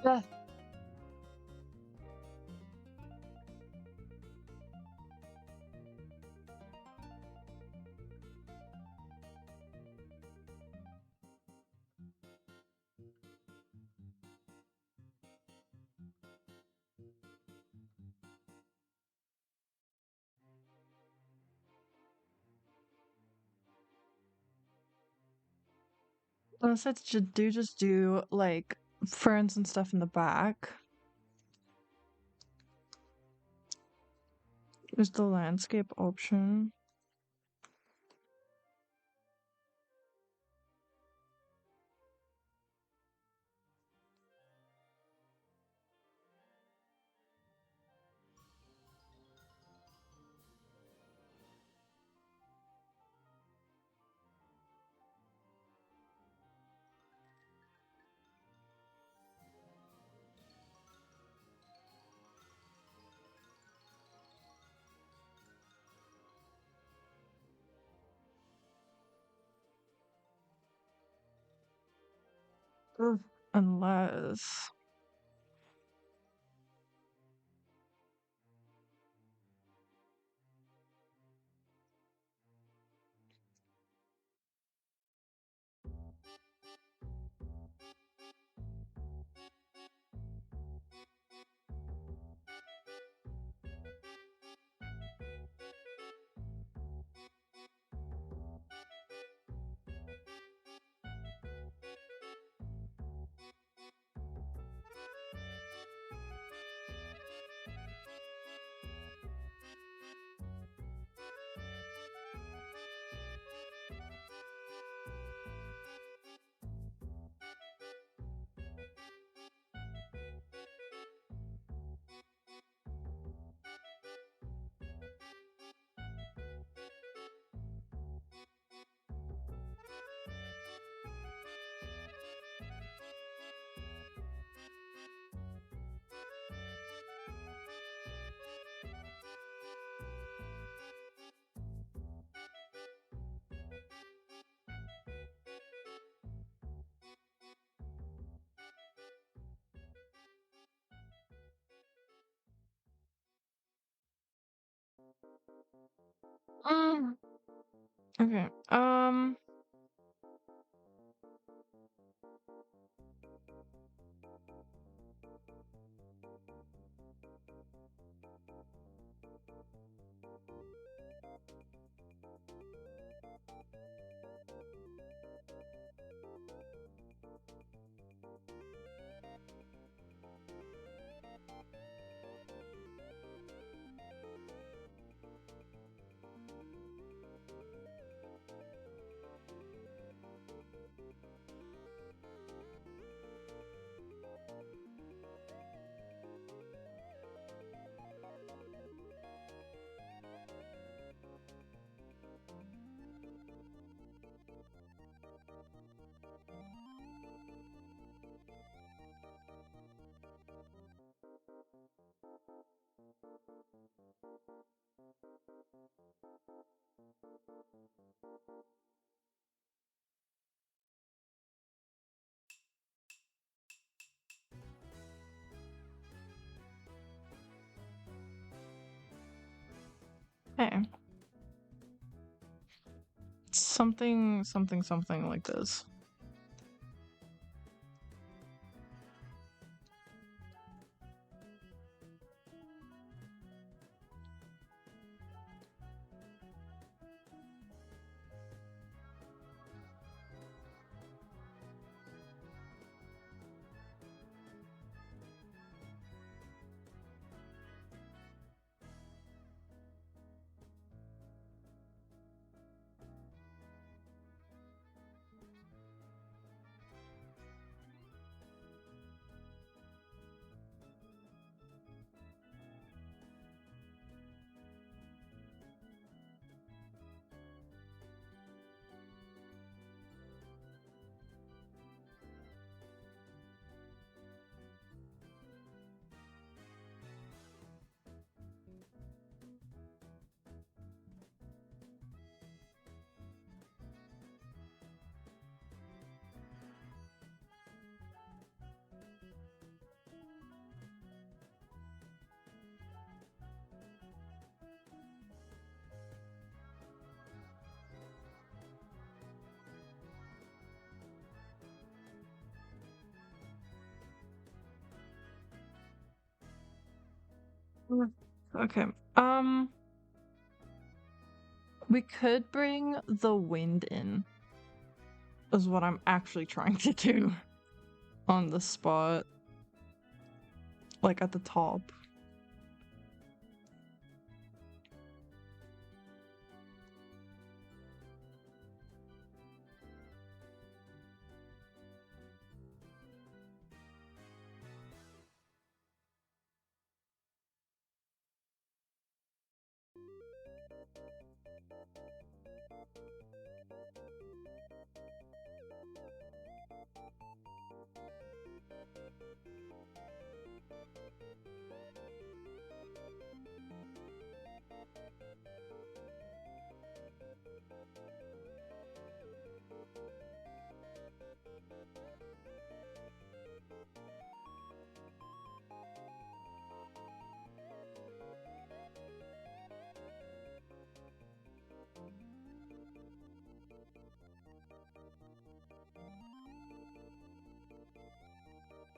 Ugh. Unless I just do like ferns and stuff in the back. There's the landscape option. Ugh. Unless... Mm. Okay. Okay. Something, something, something like this. Mm. Okay. We could bring the wind in, is what I'm actually trying to do on the spot, like at the top.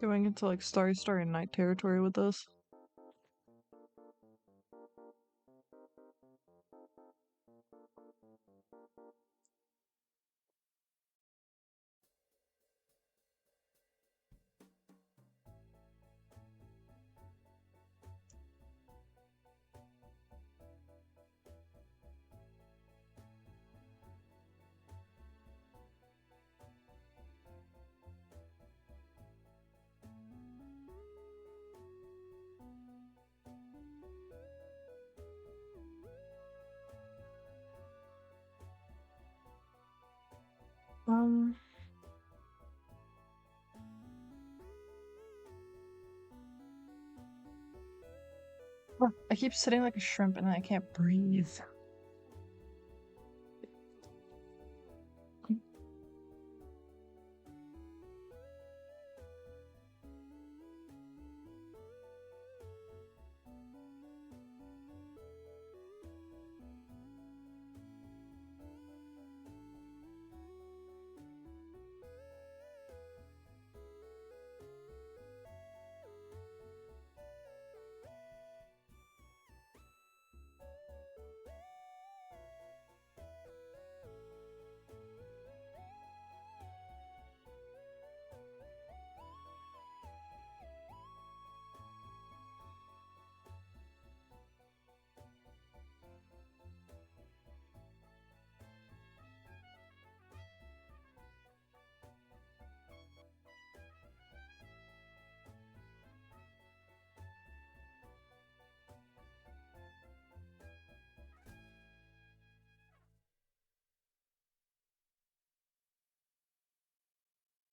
Going into like Starry Starry Night territory with this. Um, I keep sitting like a shrimp and I can't breathe.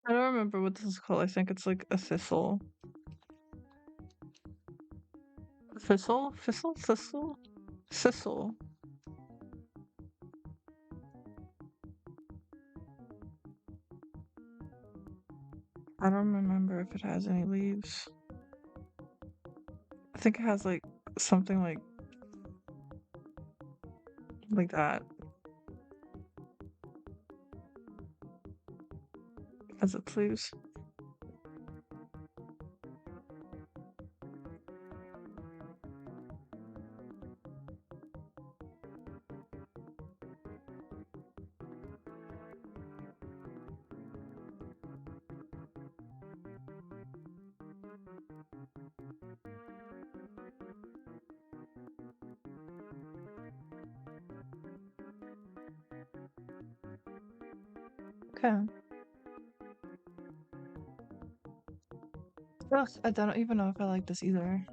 I don't remember what this is called. I think it's like a thistle. Thistle? Thistle? Thistle? Thistle. I don't remember if it has any leaves. I think it has like something like that. As its leaves. Okay. Ugh, I don't even know if I like this either.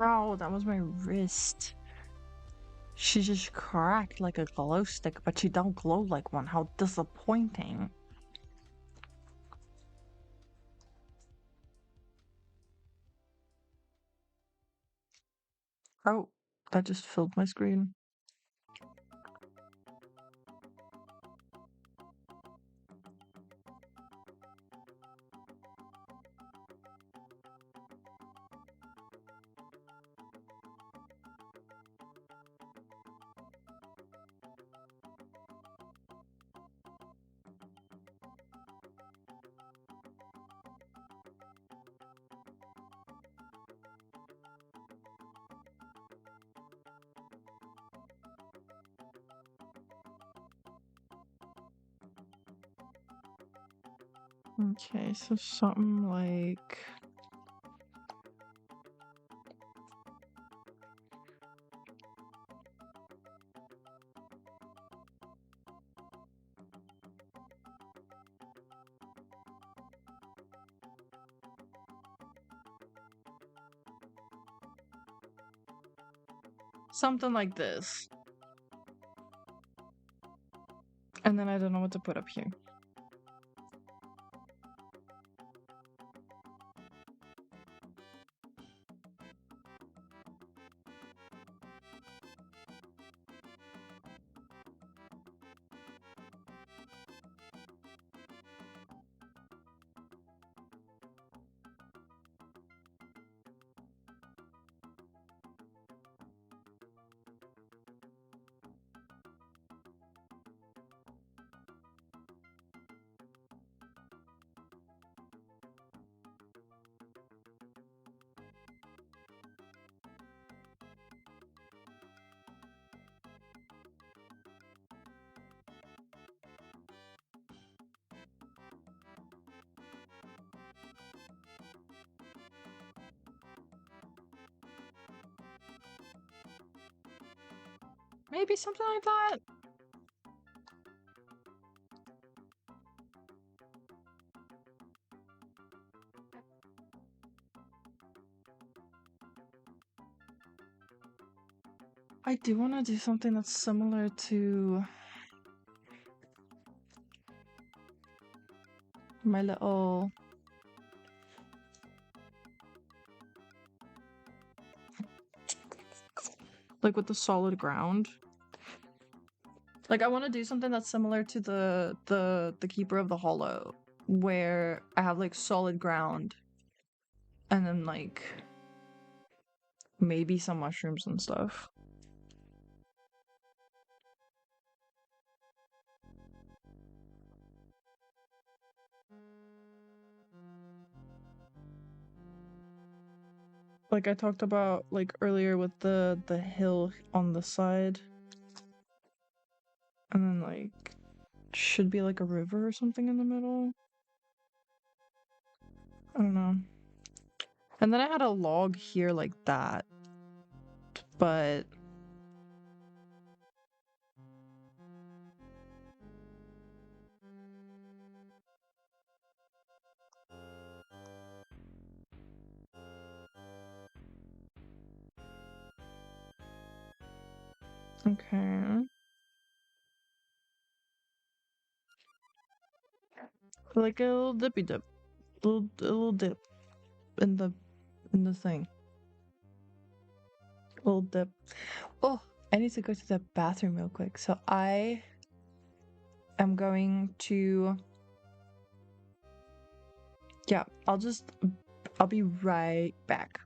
Ow, that was my wrist. She just cracked like a glow stick, but she don't glow like one. How disappointing. Oh, that just filled my screen. Okay, so something like... something like this. And then I don't know what to put up here. Maybe something like that. I do want to do something that's similar to my little... like with the solid ground. Like I want to do something that's similar to the Keeper of the Hollow, where I have like solid ground and then like maybe some mushrooms and stuff. Like I talked about like earlier with the hill on the side. And then like should be like a river or something in the middle. I don't know. And then I had a log here like that. But okay. Like a little dippy dip. A little dip in the thing. A little dip. Oh, I need to go to the bathroom real quick. So I am going to... yeah, I'll be right back.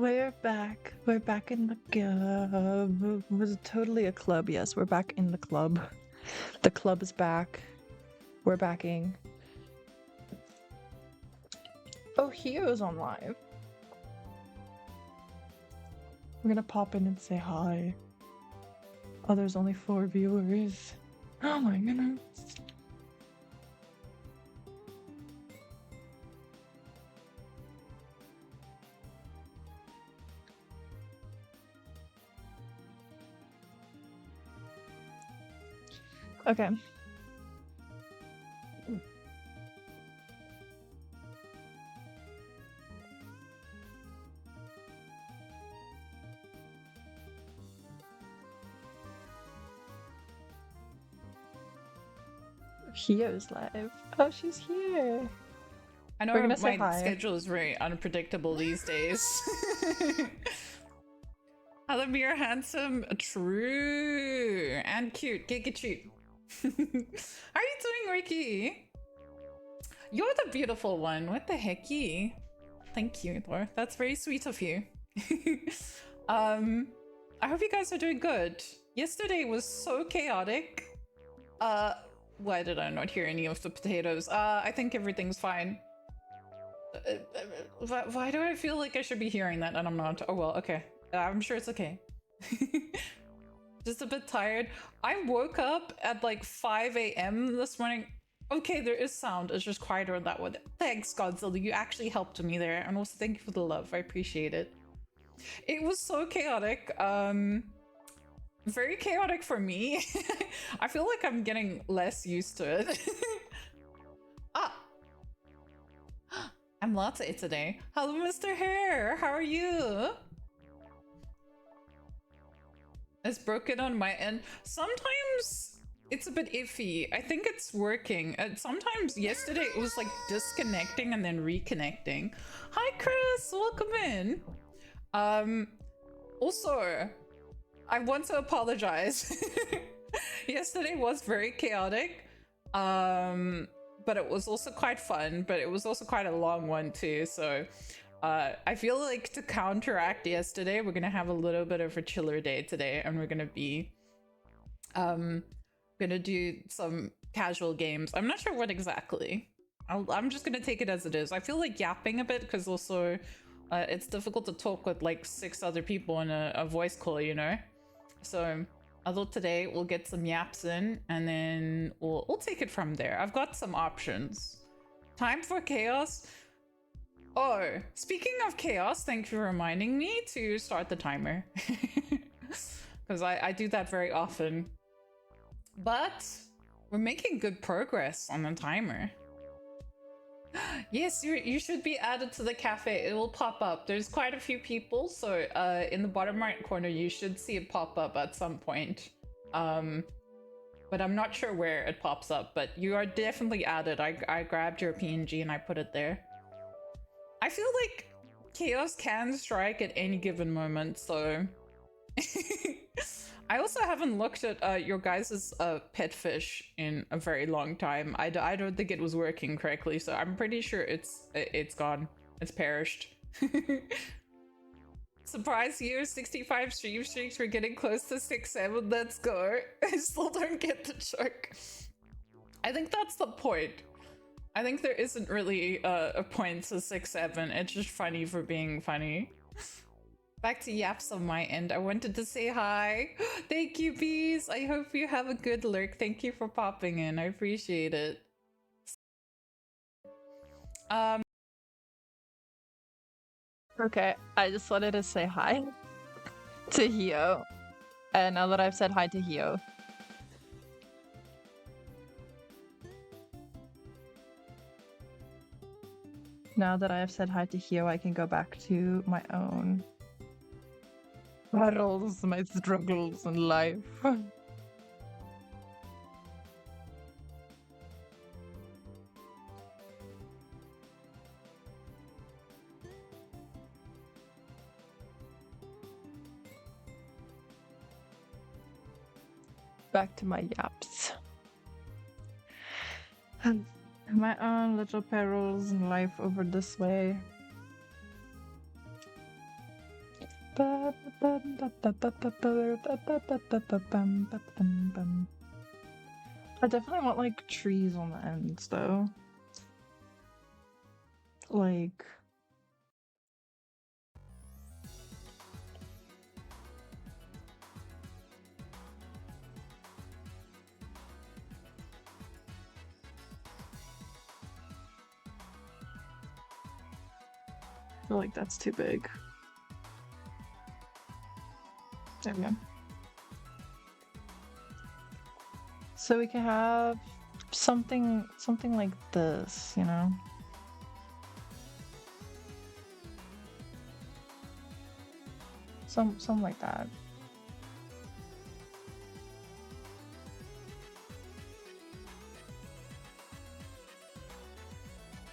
We're back. We're back in the club. Was it totally a club? Yes, we're back in the club. The club is back. We're backing. Oh, Hio's on live. We're gonna pop in and say hi. Oh, there's only 4 viewers. Oh my goodness. Okay. Hio's live. Oh, she's here. I know We're gonna say my hi. schedule is very unpredictable these days. Hello, you're handsome, true, and cute. Giga cute. How are you doing, Ricky? You're the beautiful one. What the hecky? Thank you, Thor. That's very sweet of you. I hope you guys are doing good. Yesterday was so chaotic. Why did I not hear any of the potatoes? I think everything's fine. Why do I feel like I should be hearing that and I'm not? Oh well, okay. I'm sure it's okay. Just a bit tired. I woke up at like 5 a.m. this morning. Okay, there is sound. It's just quieter on that one. Thanks, Godzilla. You actually helped me there. And also thank you for the love. I appreciate it. It was so chaotic. Very chaotic for me. I feel like I'm getting less used to it. Ah! I'm latte today. Hello, Mr. Hare. How are you? It's broken on my end. Sometimes it's a bit iffy. I think it's working. Sometimes yesterday it was like disconnecting and then reconnecting. Hi, Chris. Welcome in. Also, I want to apologize. Yesterday was very chaotic. But it was also quite fun, but it was also quite a long one too. So I feel like to counteract yesterday, we're gonna have a little bit of a chiller day today, and we're gonna be gonna do some casual games. I'm not sure what exactly. I'm just gonna take it as it is. I feel like yapping a bit because also it's difficult to talk with like 6 other people in a voice call, you know? So I thought today we'll get some yaps in and then we'll take it from there. I've got some options. Time for chaos. Oh, speaking of chaos, thank you for reminding me to start the timer. Because I do that very often. But we're making good progress on the timer. Yes, you should be added to the cafe. It will pop up. There's quite a few people, so in the bottom right corner, you should see it pop up at some point. But I'm not sure where it pops up, but you are definitely added. I grabbed your PNG and I put it there. I feel like chaos can strike at any given moment, so... I also haven't looked at your guys' pet fish in a very long time. I don't think it was working correctly, so I'm pretty sure it's gone. It's perished. Surprise you, 65 stream streaks. We're getting close to 6-7. Let's go. I still don't get the joke. I think that's the point. I think there isn't really a point to 6-7. It's just funny for being funny. Back to yaps on my end. I wanted to say hi. Thank you, bees. I hope you have a good lurk. Thank you for popping in. I appreciate it. Okay, I just wanted to say hi to Hio. And now that I've said hi to Hio, I can go back to my own battles, my struggles in life. Back to my yaps. My own little perils in life over this way. I definitely want like trees on the ends though. Like I feel like that's too big. There we go. So we can have something like this, you know? Something like that.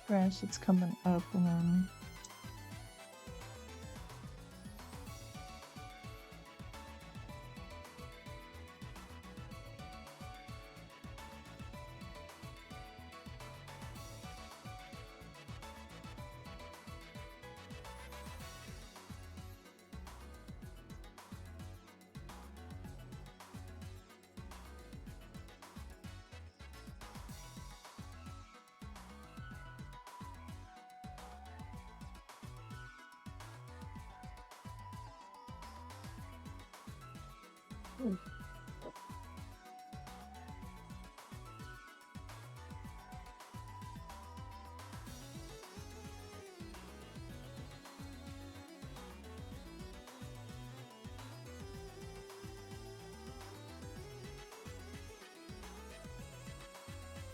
Branch that's coming up and then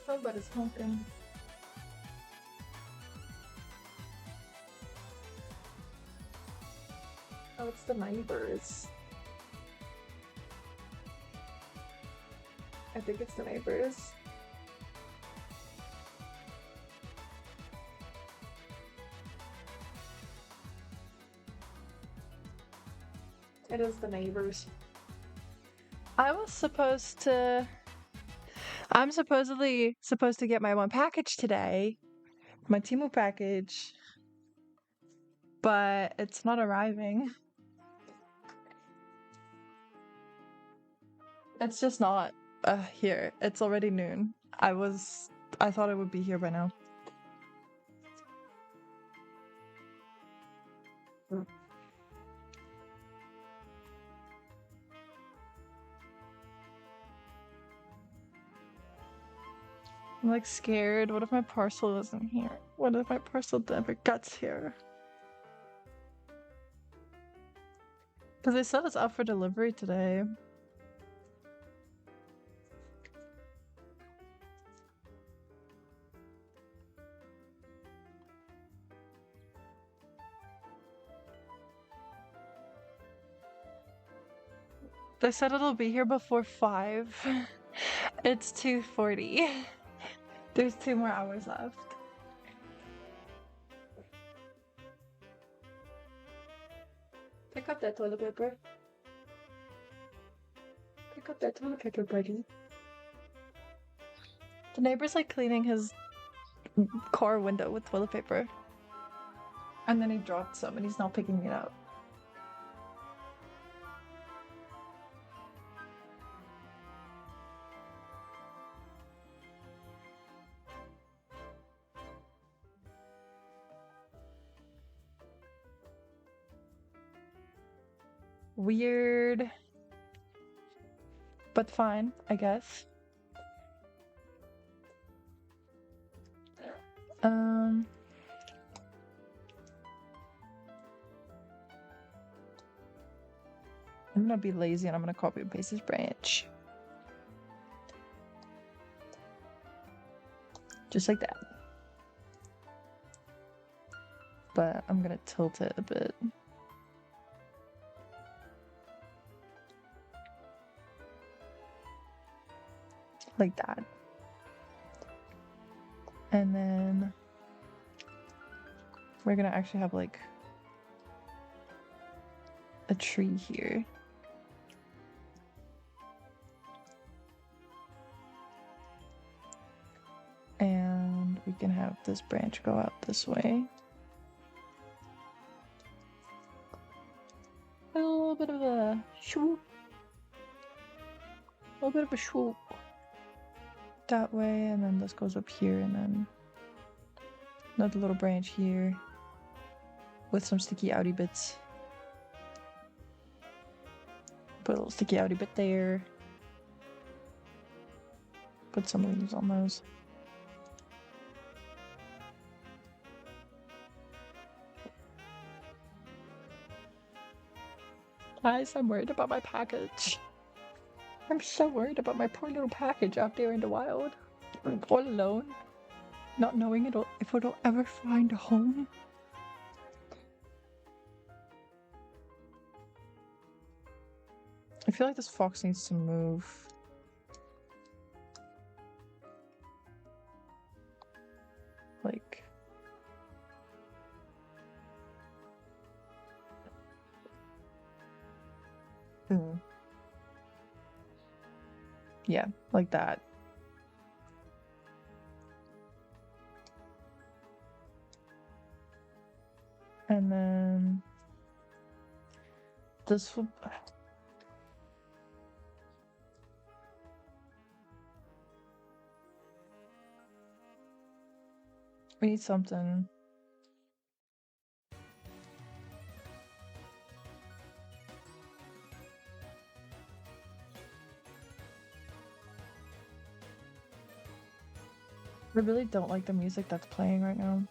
somebody's honking. Oh, it's the neighbors. I think it's the neighbors. It is the neighbors. I'm supposedly supposed to get my one package today. My Temu package. But it's not arriving. It's just not here. It's already noon. I thought it would be here by now. I'm like scared. What if my parcel isn't here? What if my parcel never gets here? Because they said it's up for delivery today. They said it'll be here before 5. It's 2:40. There's 2 more hours left. Pick up that toilet paper. Pick up that toilet paper, buddy. The neighbor's like cleaning his car window with toilet paper. And then he dropped some and he's now picking it up. Weird. But fine, I guess. I'm gonna be lazy and I'm gonna copy and paste this branch. Just like that. But I'm gonna tilt it a bit. Like that. And then we're gonna actually have like a tree here. And we can have this branch go out this way. A little A little bit of a swoop that way, and then this goes up here, and then another little branch here with some sticky outy bits. Put a little sticky outy bit there. Put some leaves on those. Guys, I'm worried about my package. I'm so worried about my poor little package out there in the wild. All alone. Not knowing if it'll ever find a home. I feel like this fox needs to move. Like... Yeah, like that. And then this will... We need something. I really don't like the music that's playing right now.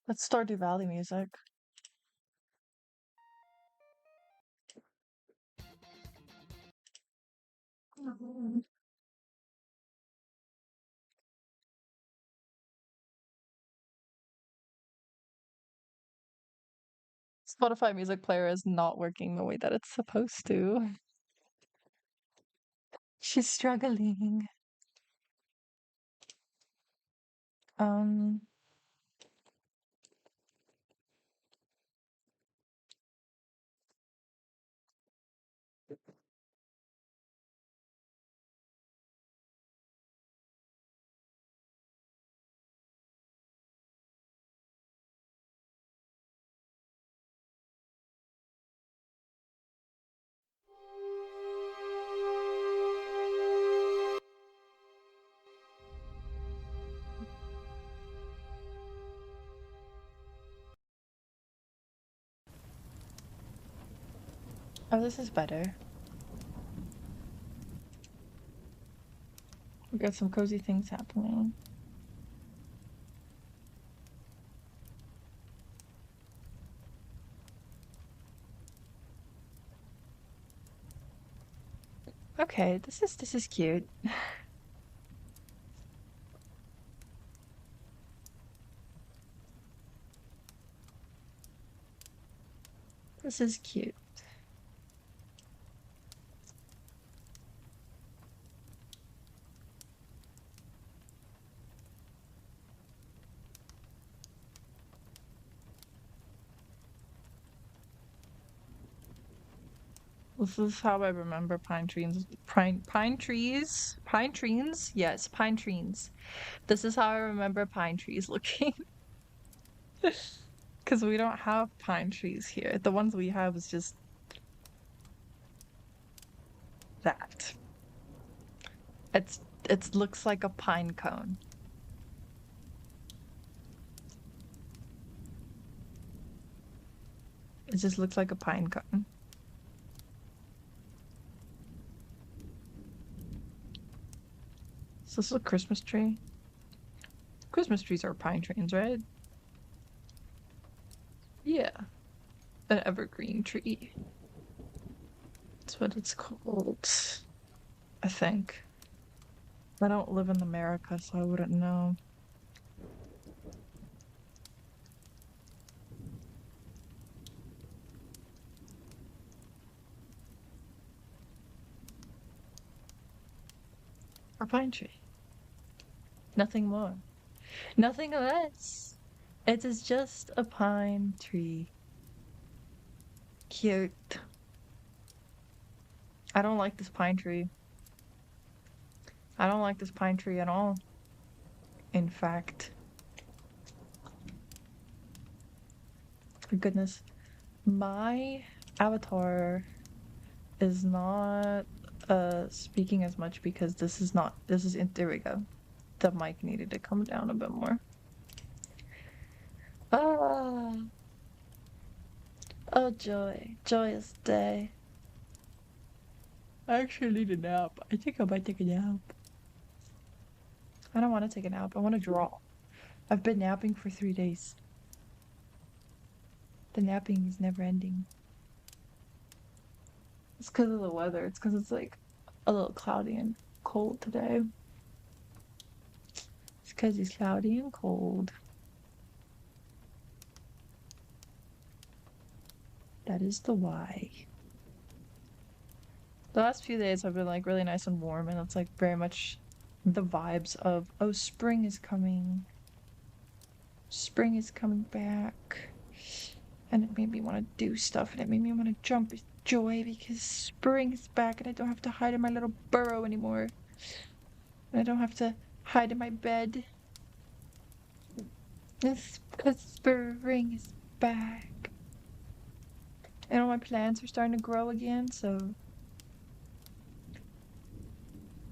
Let's Stardew Valley music. Spotify music player is not working the way that it's supposed to. She's struggling. Um, oh, this is better. We got some cozy things happening. Okay, this is cute. This is cute. This is how I remember pine trees. Pine trees? Pine trees? Yes, pine trees. This is how I remember pine trees looking. Because we don't have pine trees here. The ones we have is just that. It's it looks like a pine cone. It just looks like a pine cone. Is this a Christmas tree? Christmas trees are pine trees, right? Yeah. An evergreen tree. That's what it's called. I think. I don't live in America, so I wouldn't know. A pine tree. Nothing more. Nothing less. It is just a pine tree. Cute. I don't like this pine tree. I don't like this pine tree at all. In fact. For goodness. My avatar is not speaking as much because there we go. The mic needed to come down a bit more. Ah, oh joy. Joyous day. I actually need a nap. I think I might take a nap. I don't want to take a nap. I want to draw. I've been napping for 3 days. The napping is never ending. It's because of the weather. It's because it's like a little cloudy and cold today. It's because it's cloudy and cold. That is the why. The last few days have been like really nice and warm, and it's like very much the vibes of, oh, spring is coming. Spring is coming back. And it made me want to do stuff, and it made me want to jump with joy because spring is back and I don't have to hide in my little burrow anymore. And I don't have to hide in my bed. It's because spring is back. And all my plants are starting to grow again, so.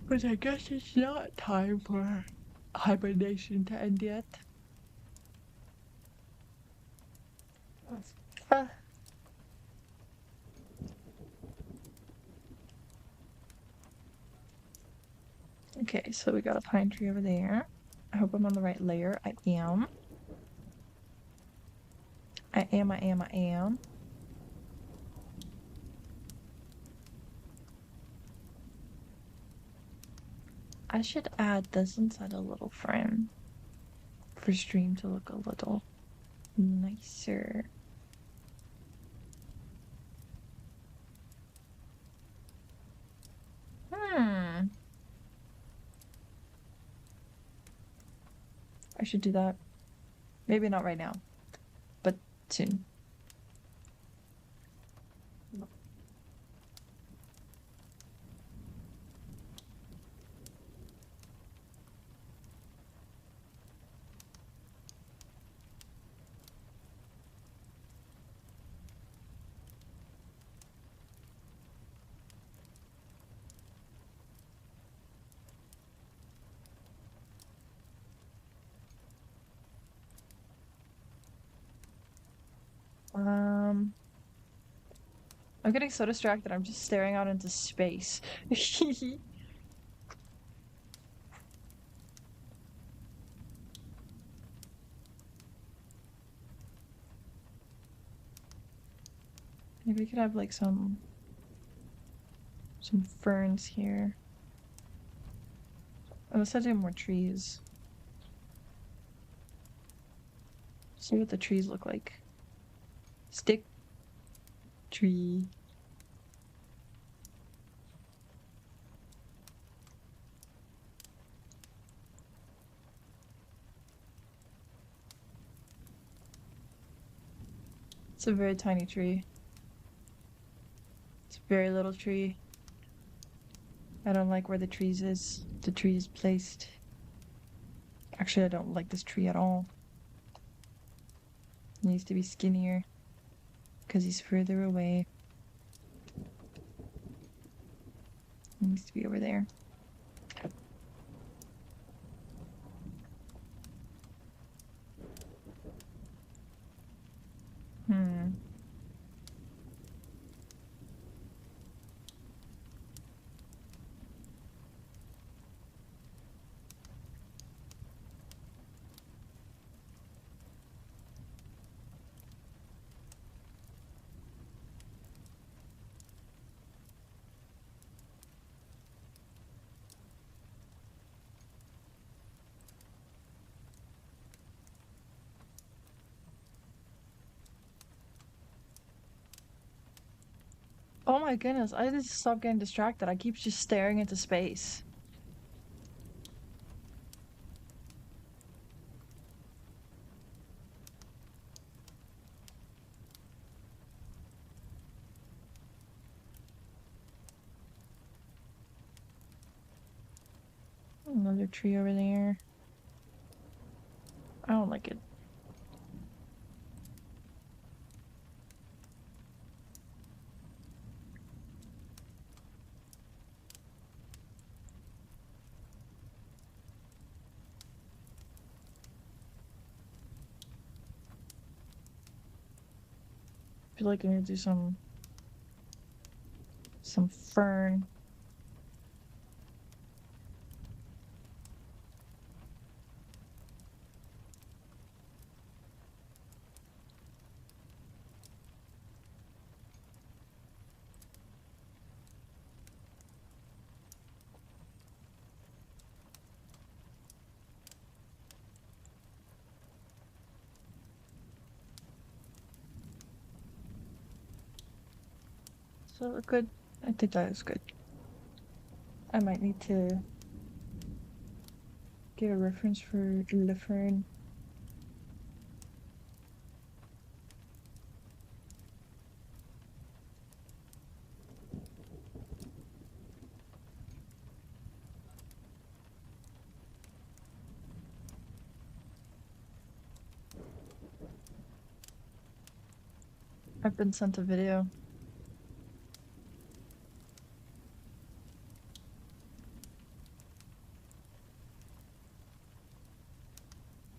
But I guess it's not time for hibernation to end yet. Uh, okay, so we got a pine tree over there. I hope I'm on the right layer. I am. I am. I should add this inside a little frame for stream to look a little nicer. I should do that. Maybe not right now, but soon. I'm getting so distracted, I'm just staring out into space. Maybe we could have like some ferns here. Unless I do more trees. See what the trees look like. Stick tree. It's a very tiny tree. It's very little tree. I don't like where the trees is. The tree is placed. Actually, I don't like this tree at all. He needs to be skinnier because he's further away. He needs to be over there. Hmm. Oh my goodness, I just stopped getting distracted. I keep just staring into space. Another tree over there. I don't like it. I feel like I need to do some fern. So good. I think that is good. I might need to get a reference for the fern. I've been sent a video.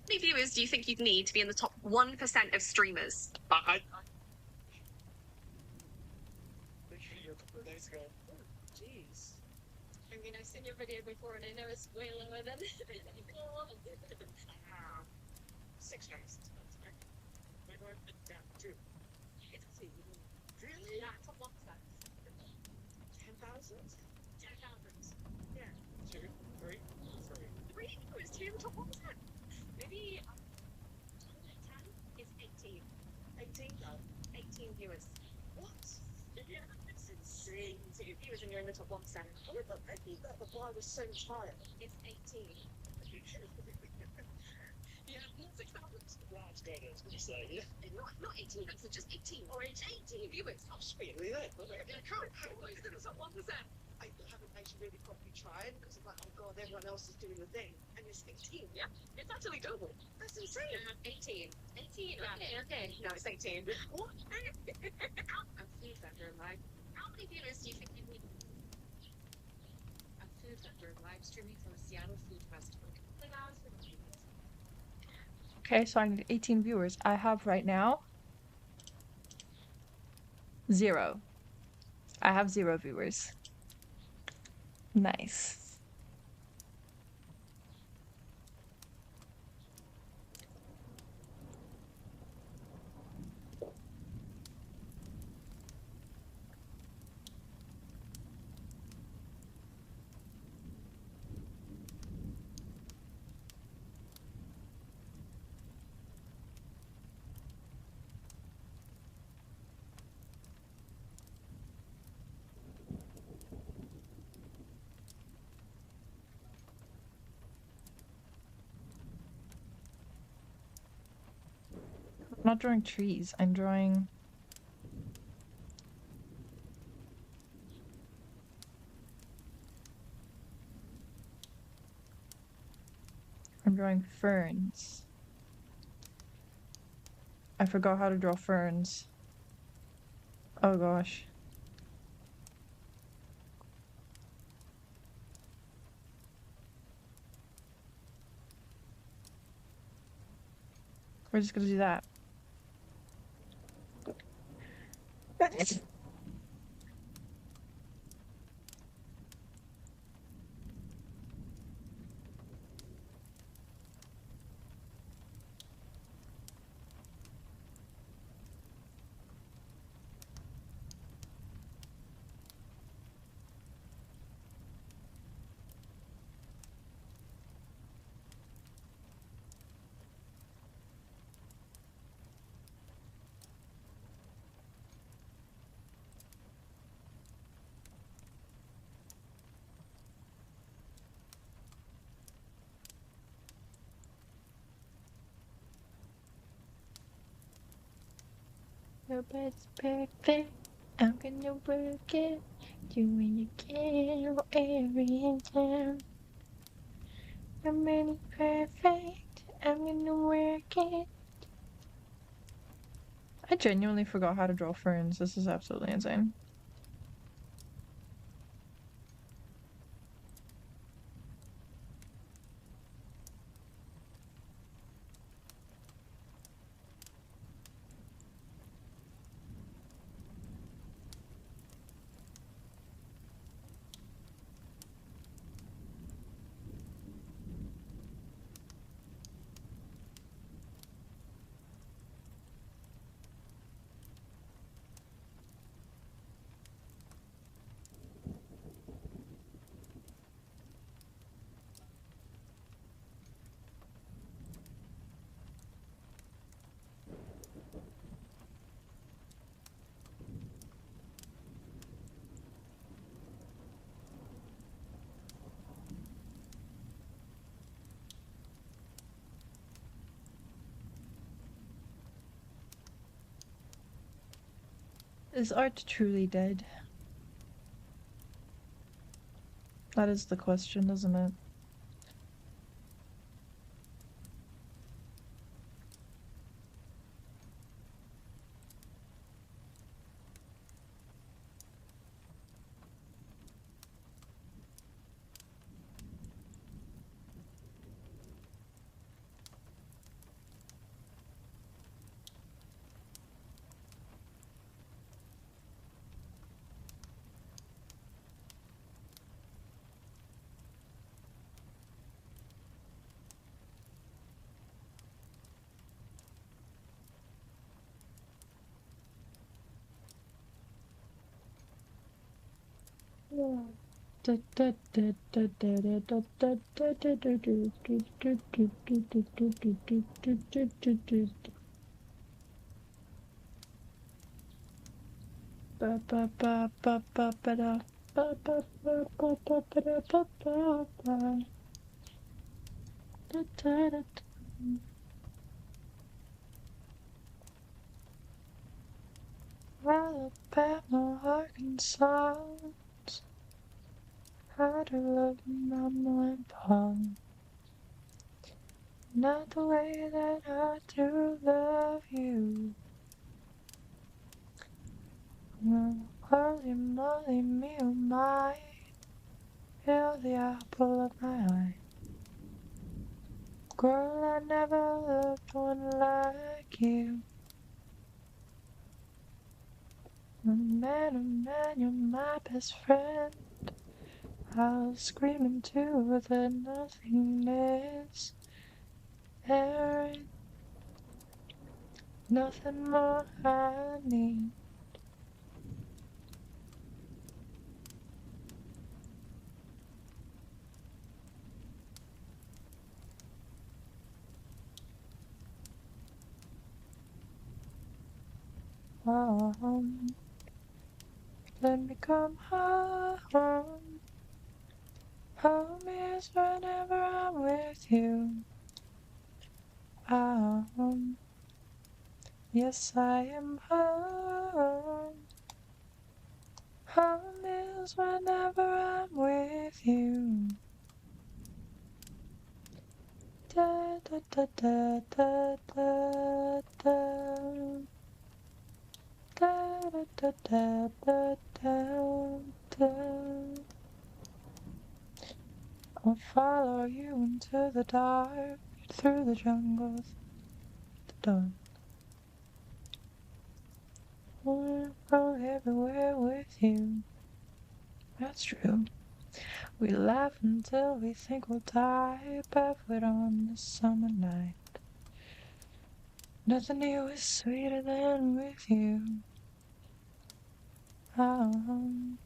How many viewers do you think you'd need to be in the top 1% of streamers? Jeez. I mean, I've seen your video before and I know it's way lower than 6 times. Where do I put down? 2. Really? Yeah, top 1%. 10,000? 10,000. Yeah. 2, 3, 3. 3 viewers to be in the top 1%. Maybe 10 is 18. 18? No. 18 viewers. What? Yeah, it's insane. 2 viewers and you're in the top 1%. Oh, but I think that the bar was so much higher. It's 18. Yeah, 6,000. That's good, I was going to say. Yeah. Not 18, it's just 18. Or it's 18 viewers. Oh, sweet, look at that. Yeah, cool. How is it in the top 1%? I haven't actually really properly tried because I'm like, oh god, everyone else is doing the thing. And it's 18. Yeah, it's actually doable. That's insane. 18. 18, okay. No, it's 18. What? A food vendor live. How many viewers do you think you need? A food vendor live streaming from a Seattle food festival. Okay, so I need 18 viewers. I have right now 0. I have 0 viewers. Nice. I'm not drawing trees. I'm drawing drawing ferns. I forgot how to draw ferns. Oh gosh. We're just gonna do that. Your bed's perfect. I'm gonna work it. Doing you can every time. I'm really perfect. I'm gonna work it. I genuinely forgot how to draw ferns. This is absolutely insane. Is art truly dead? That is the question, isn't it? Alabama, Arkansas, how to love mama and pa. Not the way that I do love you. Holy moly, me oh my, you're the apple of my eye. Girl, I never loved one like you. Oh man, you're my best friend. I'll scream into the nothingness. There ain't nothing more I need. Home, let me come home. Home is whenever I'm with you. Home, yes I am home. Home is whenever I'm with you. Da, da, da, da, da, da, da. Da, da, da, da, da, da, da. I'll follow you into the dark, through the jungles, the dawn. We'll go everywhere with you. That's true. We laugh until we think we'll die, barefoot on the summer night. Nothing new is sweeter than with you. Home.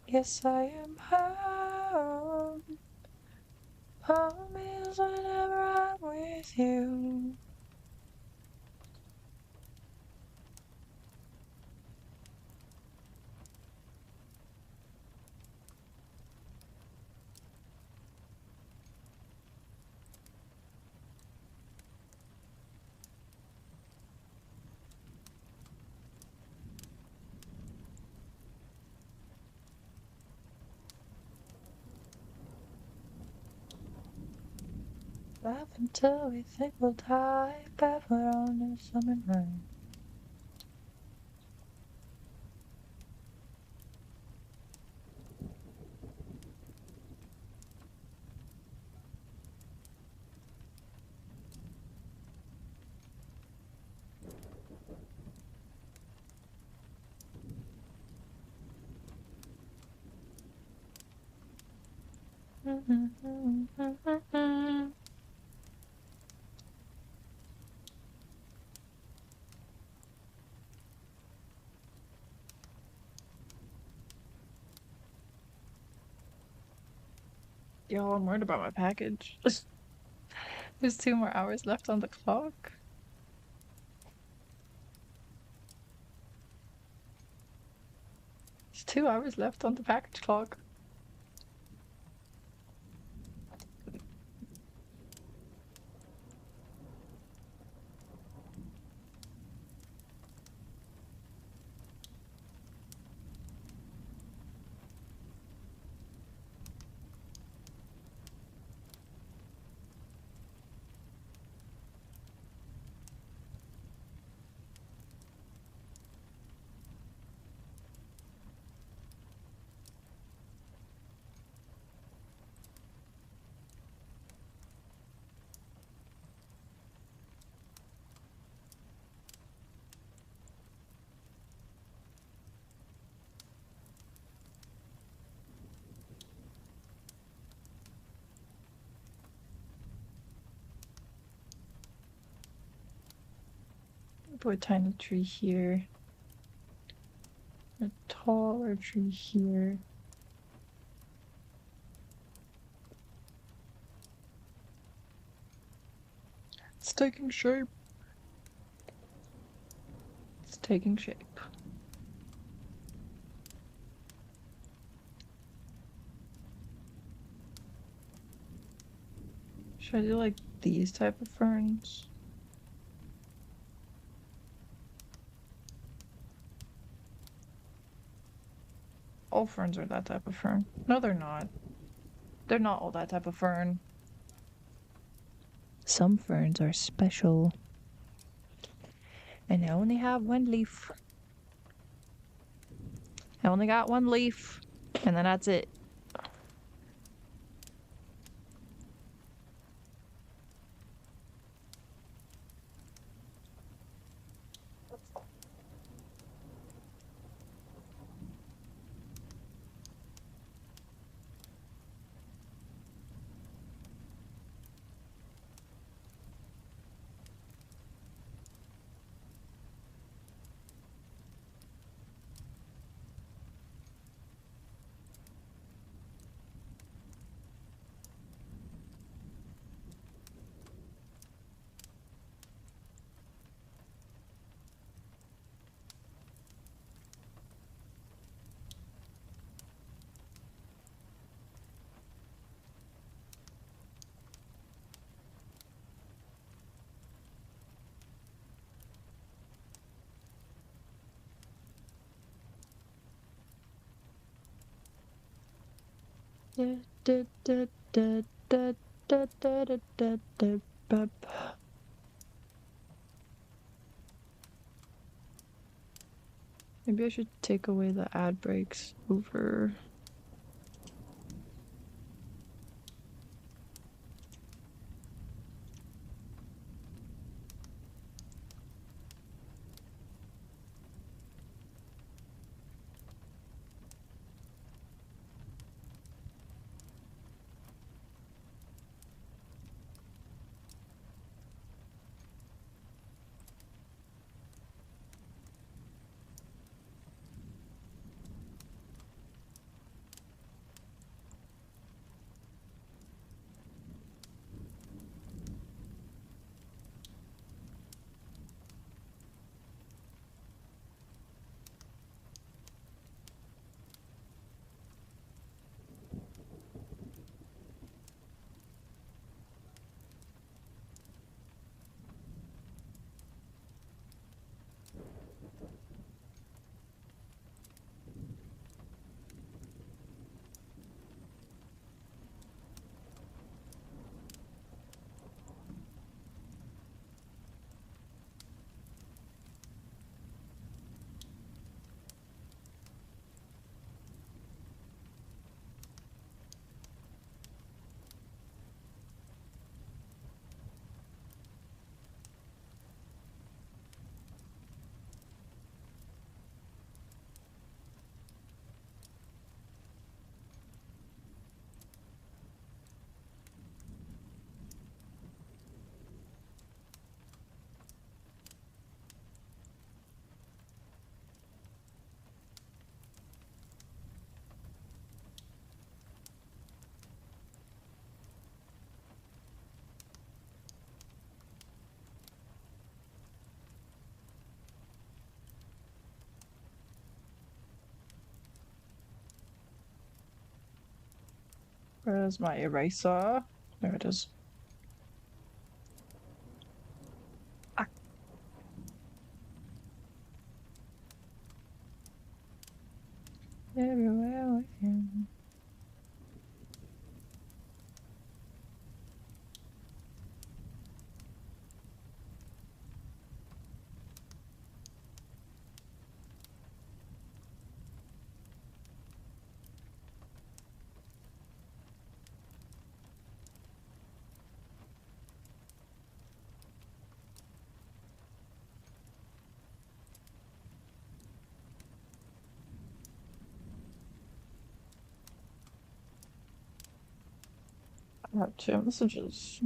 Yes, I am home. Home is whenever I'm with you. Laugh until we think we'll die, barefoot on the summer night. Yo, I'm worried about my package. There's 2 more hours left on the clock. There's 2 hours left on the package clock. Put a tiny tree here. A taller tree here. It's taking shape. It's taking shape. Should I do like these type of ferns? All ferns are that type of fern. No, they're not. They're not all that type of fern. Some ferns are special. And they only have one leaf. I only got one leaf. And then that's it. Da, da, da, da, da, Da, da, da, da, da, bup. Maybe I should take away the ad breaks over. Where's my eraser? There it is. Ah. Everywhere with him. I have 2 messages.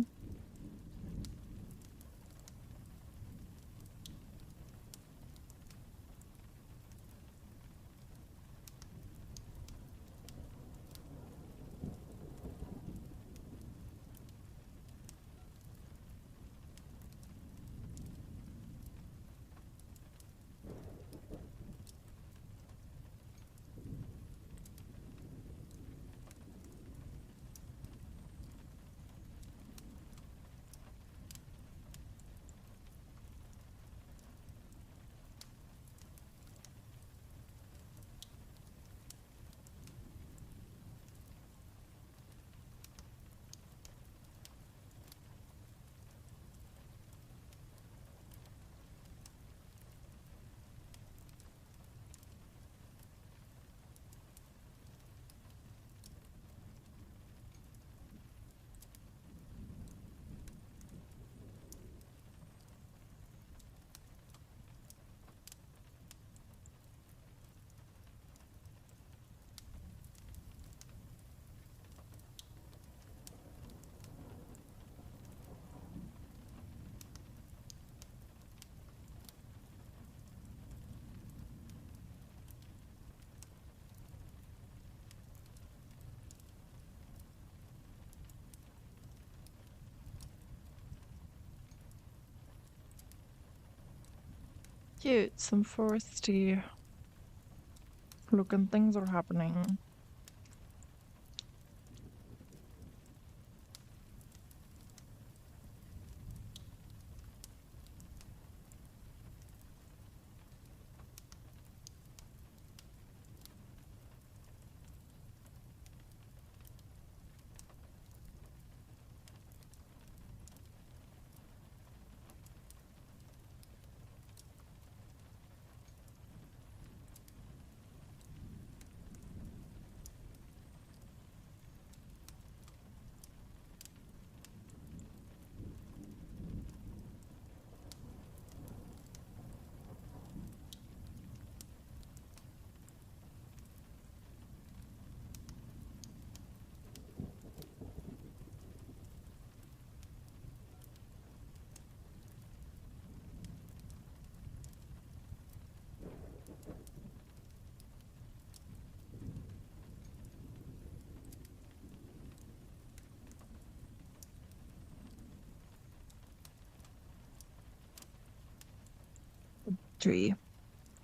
Cute, some foresty looking things are happening. Tree.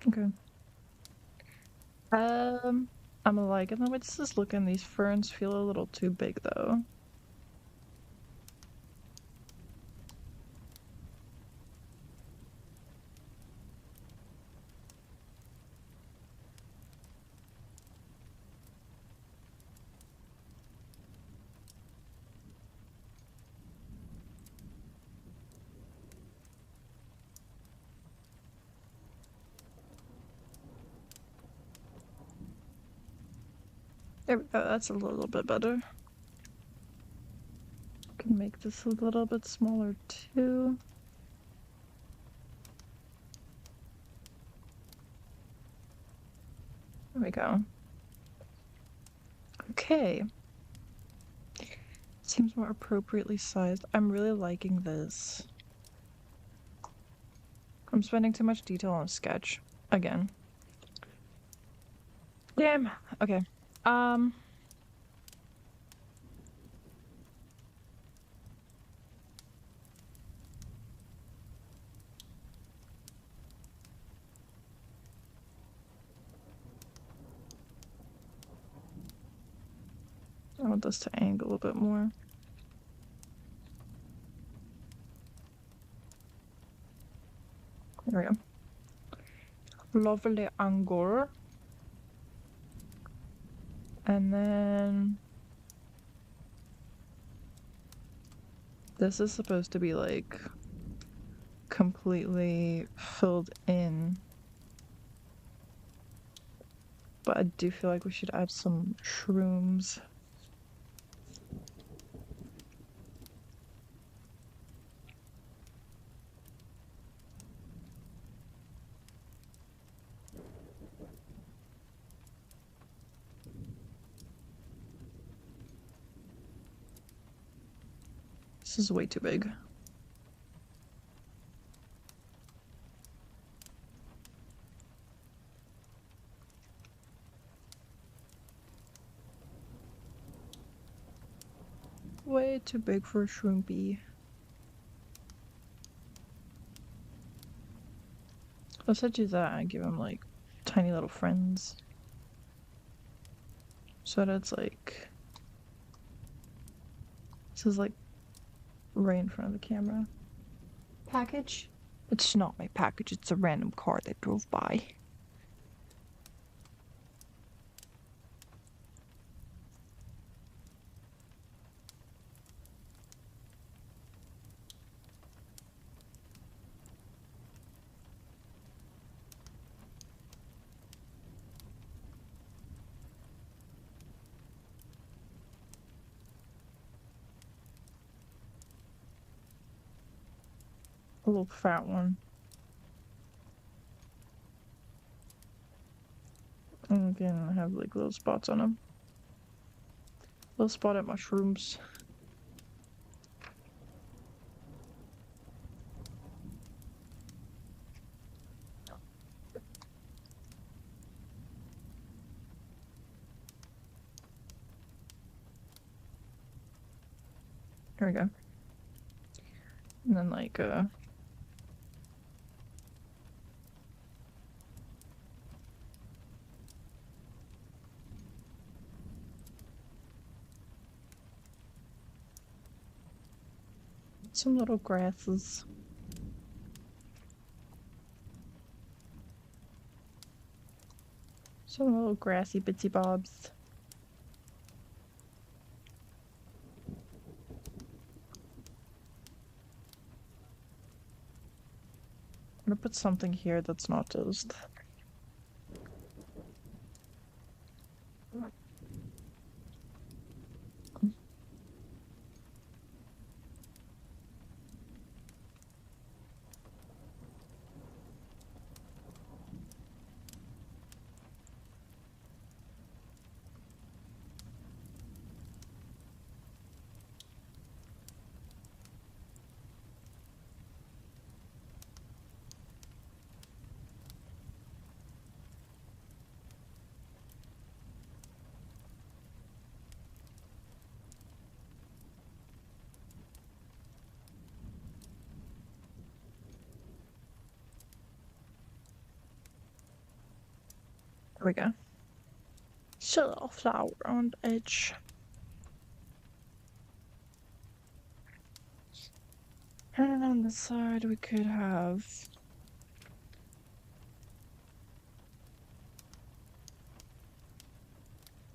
Okay. I'm liking the way this is looking. These ferns feel a little too big though. There we go, that's a little bit better. Can make this a little bit smaller too. There we go. Okay. Seems more appropriately sized. I'm really liking this. I'm spending too much detail on a sketch. Again. Damn. Okay. I want this to angle a bit more. There we go. Lovely angle. And then this is supposed to be like completely filled in. But I do feel like we should add some shrooms. This is way too big. Way too big for a shroomby. Let's do that and give him like tiny little friends. So that it's like, this is like right in front of the camera. Package? It's not my package, it's a random car that drove by. A little fat one. And again, I have like little spots on them. Little spotted mushrooms. There we go. And then like some little grasses. Some little grassy bitsy bobs. I'm gonna put something here that's not toast. There we go. Just a little flower on the edge. And on the side we could have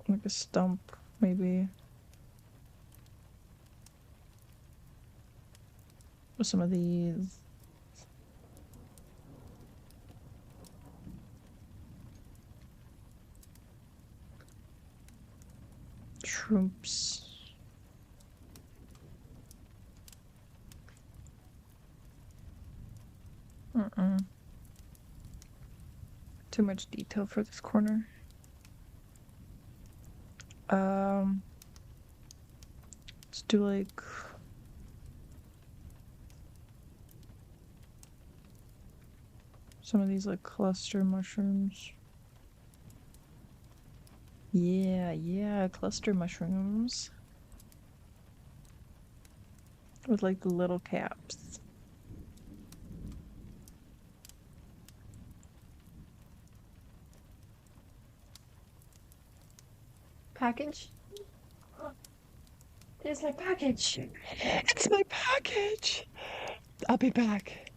like a stump, maybe. With some of these. Troops. Too much detail for this corner. Let's do like some of these like cluster mushrooms. Yeah, cluster mushrooms. With like the little caps. Package? It's my package. It's my package! I'll be back.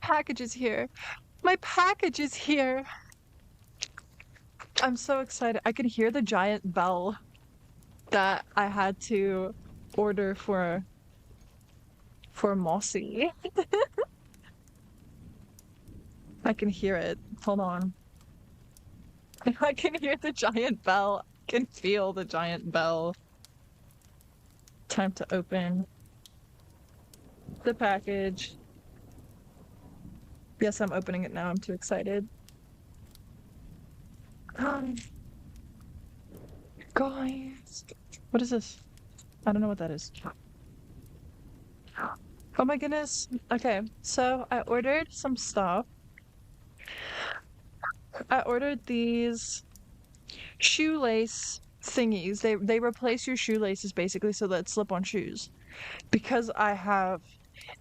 Package is here. My package is here. I'm so excited. I can hear the giant bell that I had to order for Mossy. I can hear it. Hold on. I can hear the giant bell. I can feel the giant bell. Time to open the package. Yes, I'm opening it now. I'm too excited. Guys, what is this? I don't know what that is. Oh my goodness. Okay, so I ordered some stuff. I ordered these shoelace thingies. They replace your shoelaces basically so that slip-on shoes. Because I have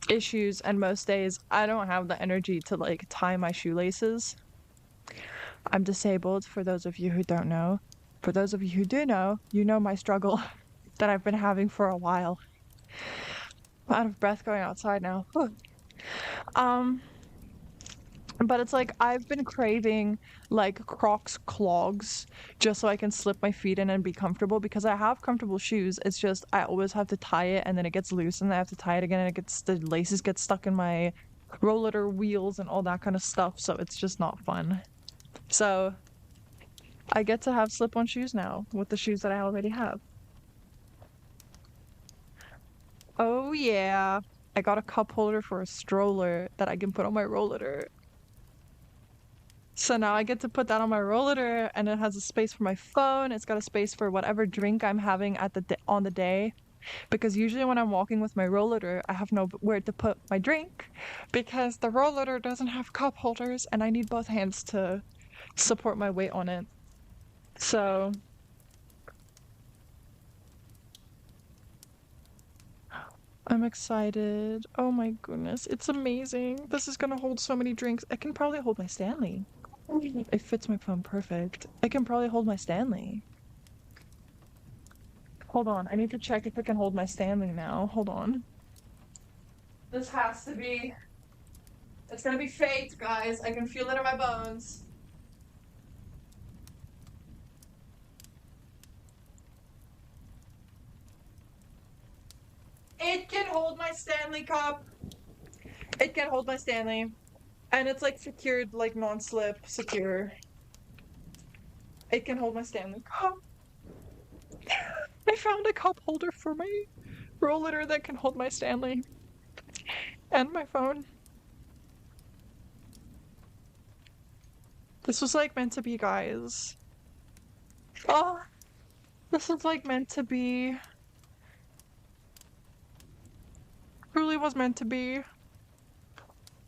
issues and most days I don't have the energy to like tie my shoelaces. I'm disabled for those of you who don't know. For those of you who do know, you know my struggle that I've been having for a while. I'm out of breath going outside now. Whew. But it's like I've been craving like Crocs clogs just so I can slip my feet in and be comfortable because I have comfortable shoes. It's just I always have to tie it and then it gets loose and I have to tie it again and the laces get stuck in my roller wheels and all that kind of stuff. So it's just not fun. So I get to have slip-on shoes now with the shoes that I already have. Oh yeah. I got a cup holder for a stroller that I can put on my roller. So now I get to put that on my roller, and it has a space for my phone. It's got a space for whatever drink I'm having at the on the day. Because usually when I'm walking with my roller, I have nowhere to put my drink because the roller doesn't have cup holders, and I need both hands to support my weight on it. So I'm excited. Oh my goodness, it's amazing. This is gonna hold so many drinks. It can probably hold my Stanley. It fits my phone perfect. It can probably hold my Stanley. Hold on, I need to check if it can hold my Stanley now. Hold on. This has to be. It's gonna be fake, guys. I can feel it in my bones. It can hold my Stanley cup. It can hold my Stanley. And it's like secured, like non-slip, secure. It can hold my Stanley cup. I found a cup holder for my roller that can hold my Stanley and my phone. This was like meant to be, guys. Oh, this is like meant to be. Truly was meant to be.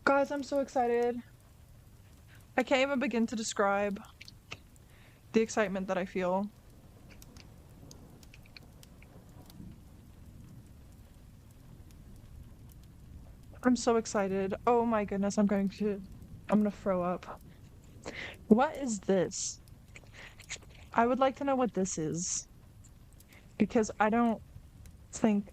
Guys, I'm so excited. I can't even begin to describe the excitement that I feel. I'm so excited. Oh my goodness, I'm gonna throw up. What is this? I would like to know what this is. Because I don't think.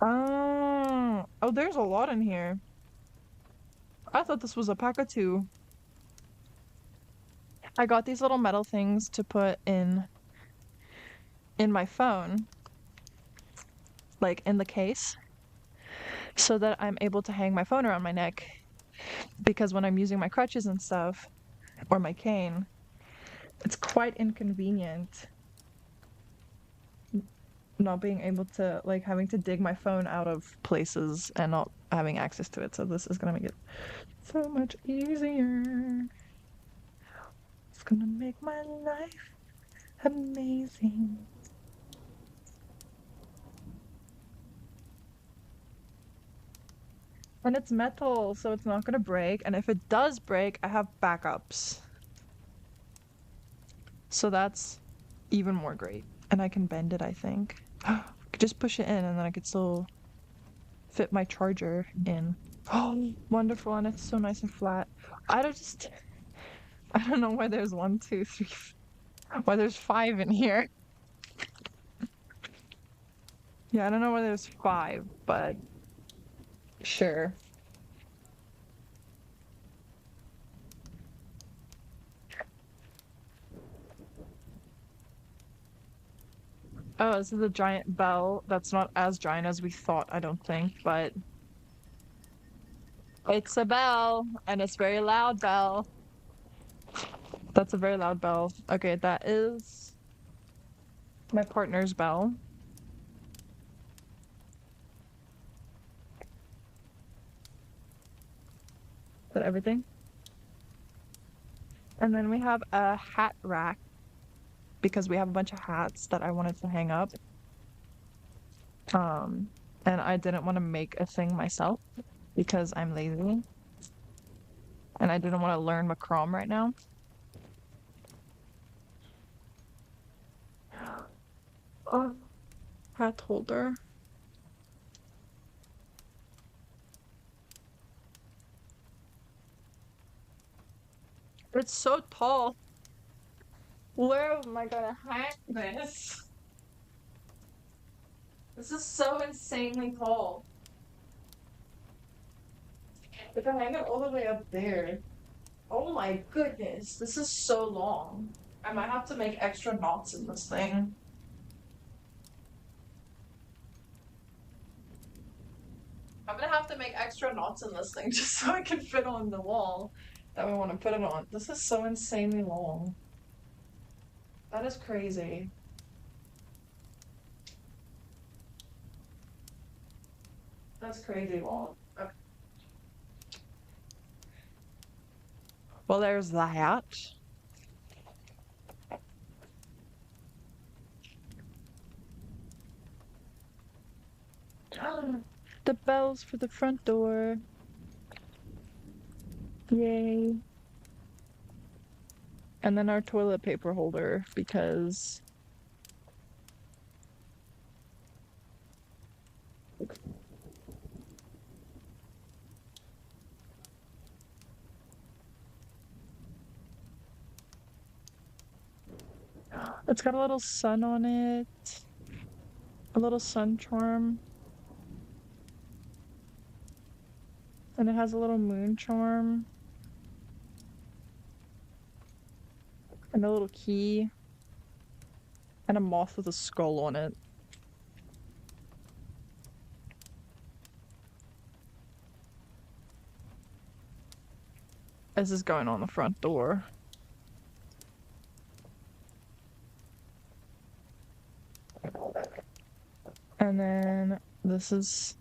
Oh, there's a lot in here. I thought this was a pack of 2. I got these little metal things to put in my phone, like in the case, so that I'm able to hang my phone around my neck. Because when I'm using my crutches and stuff, or my cane, it's quite inconvenient not being able to, like, having to dig my phone out of places and not having access to it. So this is gonna make it so much easier. It's gonna make my life amazing. And it's metal, so it's not gonna break. And if it does break, I have backups. So that's even more great. And I can bend it, I think. I could just push it in and then I could still fit my charger in. Oh, wonderful. And it's so nice and flat. I don't know why there's 1, 2, 3, why there's 5 in here. Yeah, I don't know why there's 5, but sure. Oh, this is a giant bell. That's not as giant as we thought, I don't think, but it's a bell, and it's a very loud bell. That's a very loud bell. Okay, that is my partner's bell. Is that everything? And then we have a hat rack because we have a bunch of hats that I wanted to hang up. And I didn't want to make a thing myself because I'm lazy. And I didn't want to learn macrame right now. Oh, hat holder. It's so tall. Where am I gonna hang this? This is so insanely tall. If I hang it all the way up there. Oh my goodness, this is so long. I might have to make extra knots in this thing. I'm gonna have to make extra knots in this thing just so I can fit on the wall that we want to put it on. This is so insanely long. That is crazy. That's crazy long. Okay. Well, there's that. The bells for the front door. Yay. And then our toilet paper holder because it's got a little sun on it. A little sun charm. And it has a little moon charm. And a little key. And a moth with a skull on it. This is going on the front door. And then this is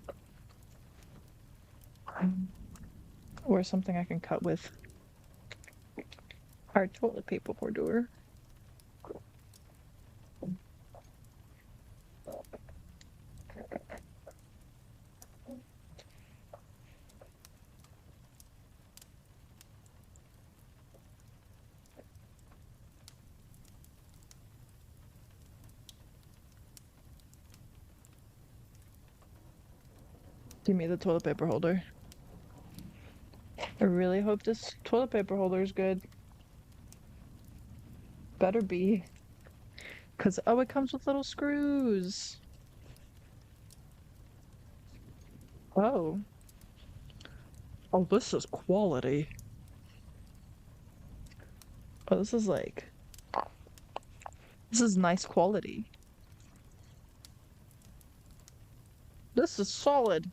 or something I can cut with. Our toilet paper holder. Give me the toilet paper holder. I really hope this toilet paper holder is good. Better be. Cause oh, it comes with little screws. Oh. Oh, this is quality. Oh, this is like this is nice quality. This is solid.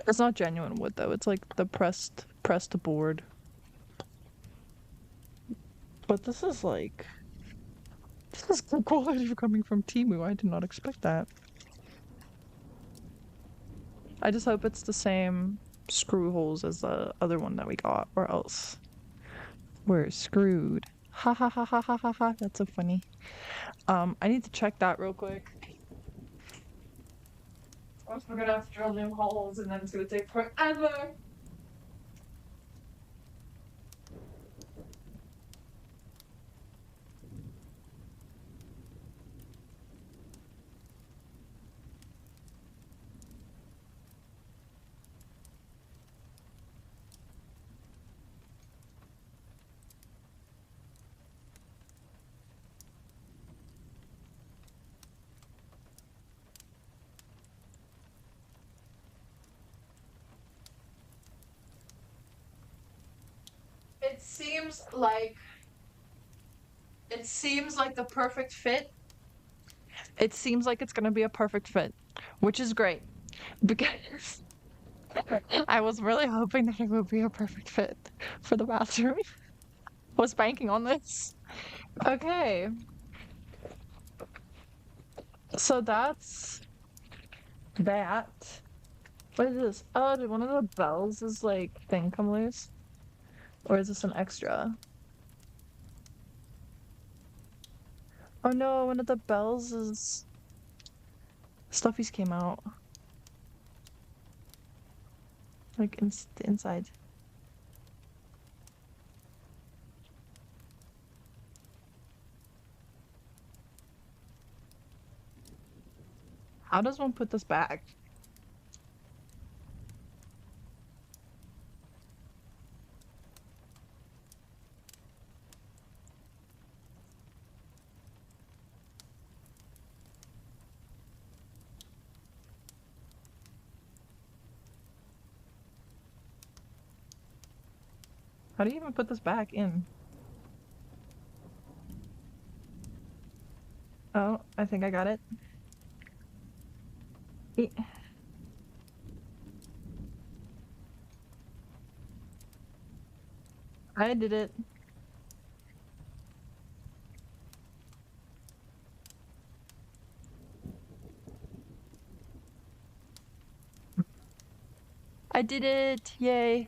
It's not genuine wood though. It's like the pressed board. But this is like this is good quality for coming from Temu. I did not expect that. I just hope it's the same screw holes as the other one that we got, or else we're screwed. Ha ha ha ha ha ha ha. That's so funny. I need to check that real quick. Else we're gonna have to drill new holes and then it's gonna take forever. It seems like the perfect fit. It seems like it's gonna be a perfect fit, which is great because I was really hoping that it would be a perfect fit for the bathroom. Was banking on this. Okay. So that's that. What is this? Oh, did one of the bells is like thing come loose? Or is this an extra? Oh no, one of the bells is stuffies came out. Like the inside. How does one put this back? How do you even put this back in? Oh, I think I got it. I did it. I did it! Yay!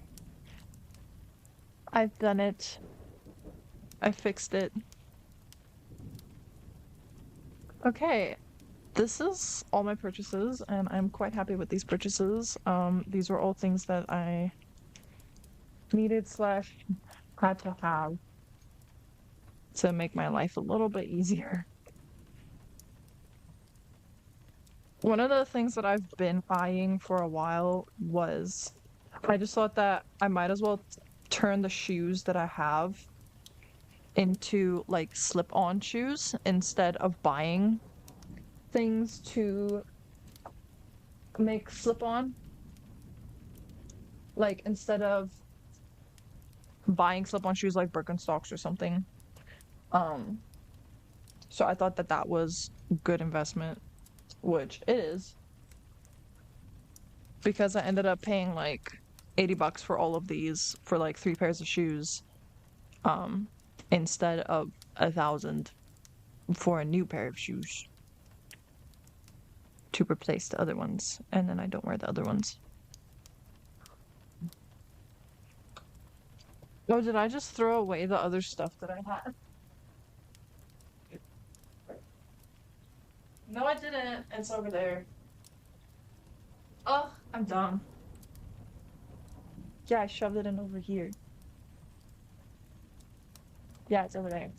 I've done it. I fixed it. Okay, this is all my purchases, and I'm quite happy with these purchases. These were all things that I needed slash had to have to make my life a little bit easier. One of the things that I've been eyeing for a while was I just thought that I might as well turn the shoes that I have into like slip-on shoes instead of buying things to make slip-on. Like instead of buying slip-on shoes like Birkenstocks or something. Um, so I thought that that was good investment, which it is, because I ended up paying like $80 for all of these for like 3 pairs of shoes, um, instead of 1,000 for a new pair of shoes to replace the other ones, and then I don't wear the other ones. Oh, did I just throw away the other stuff that I had? No, I didn't. It's over there. Oh, I'm dumb. Yeah, I shoved it in over here. Yeah, it's over there.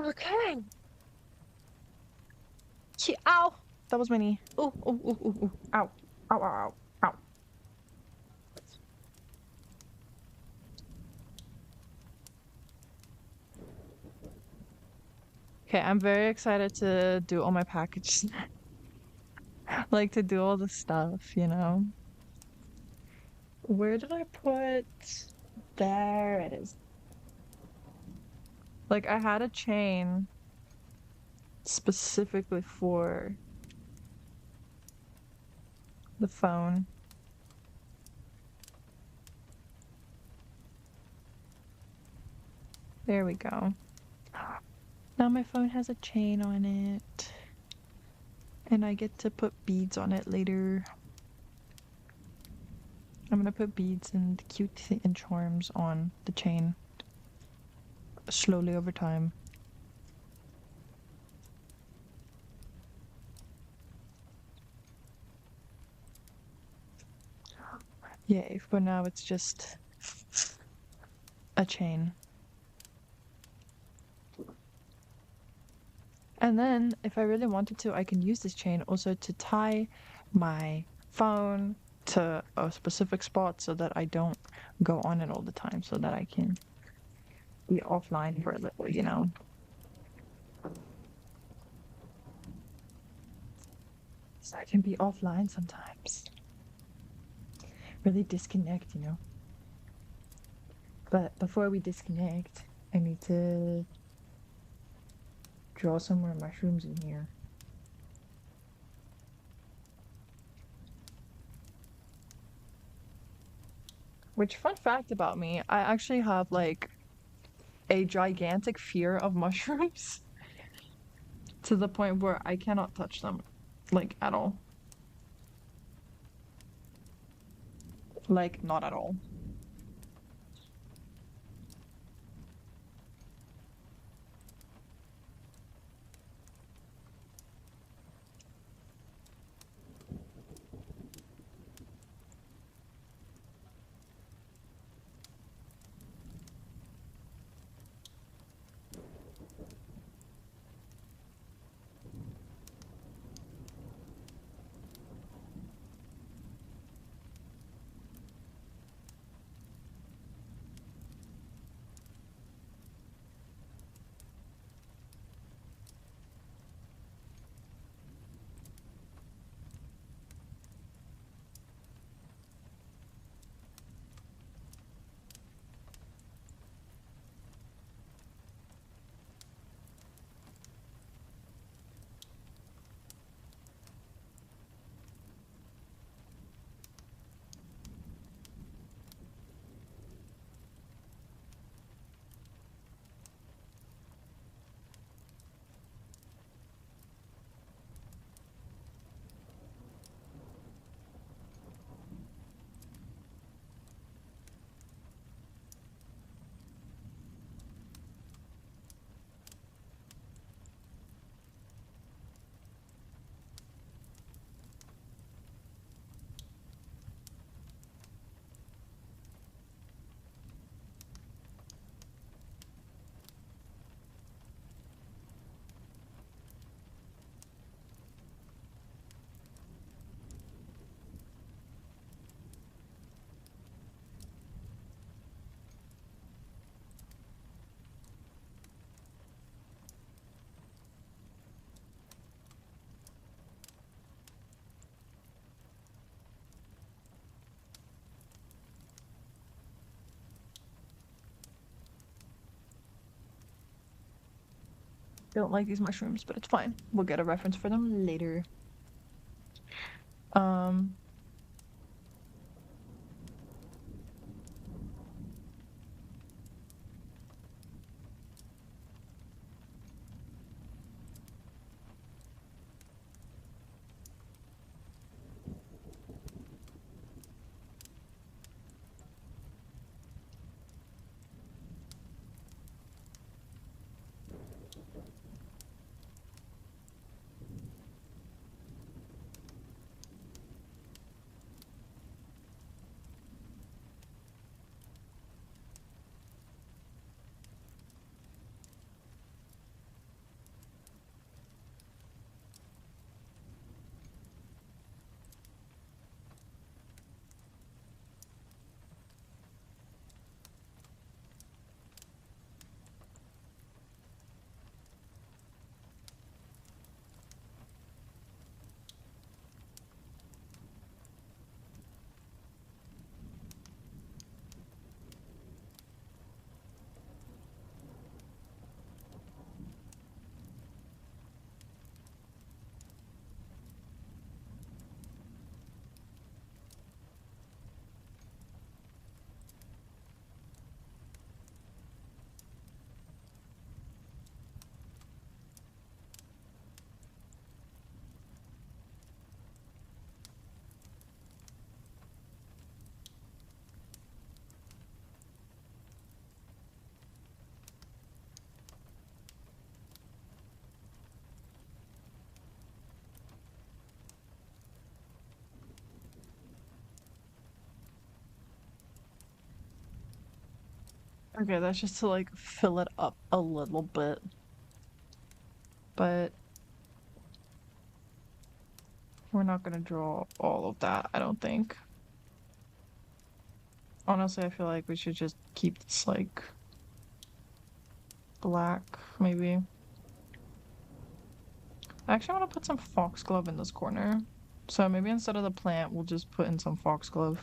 Okay. Ow! That was my knee. Oh, oh, oh, oh, oh. Ow. Ow, ow, ow, ow. Okay, I'm very excited to do all my packages. Like to do all the stuff, you know? Where did I put? There it is. Like I had a chain specifically for the phone. There we go. Now my phone has a chain on it. And I get to put beads on it later. I'm gonna put beads and cute and charms on the chain slowly over time. Yay, for now it's just a chain. And then, if I really wanted to, I can use this chain also to tie my phone to a specific spot so that I don't go on it all the time, so that I can be offline for a little, you know? So I can be offline sometimes. Really disconnect, you know? But before we disconnect, I need to draw some more mushrooms in here. Which, fun fact about me, I actually have like a gigantic fear of mushrooms to the point where I cannot touch them, like at all. Like, not at all. Don't like these mushrooms, but it's fine. We'll get a reference for them later. Um, okay, that's just to like fill it up a little bit. But we're not gonna draw all of that, I don't think. Honestly, I feel like we should just keep this like black, maybe. I actually want to put some foxglove in this corner. So maybe instead of the plant, we'll just put in some foxglove.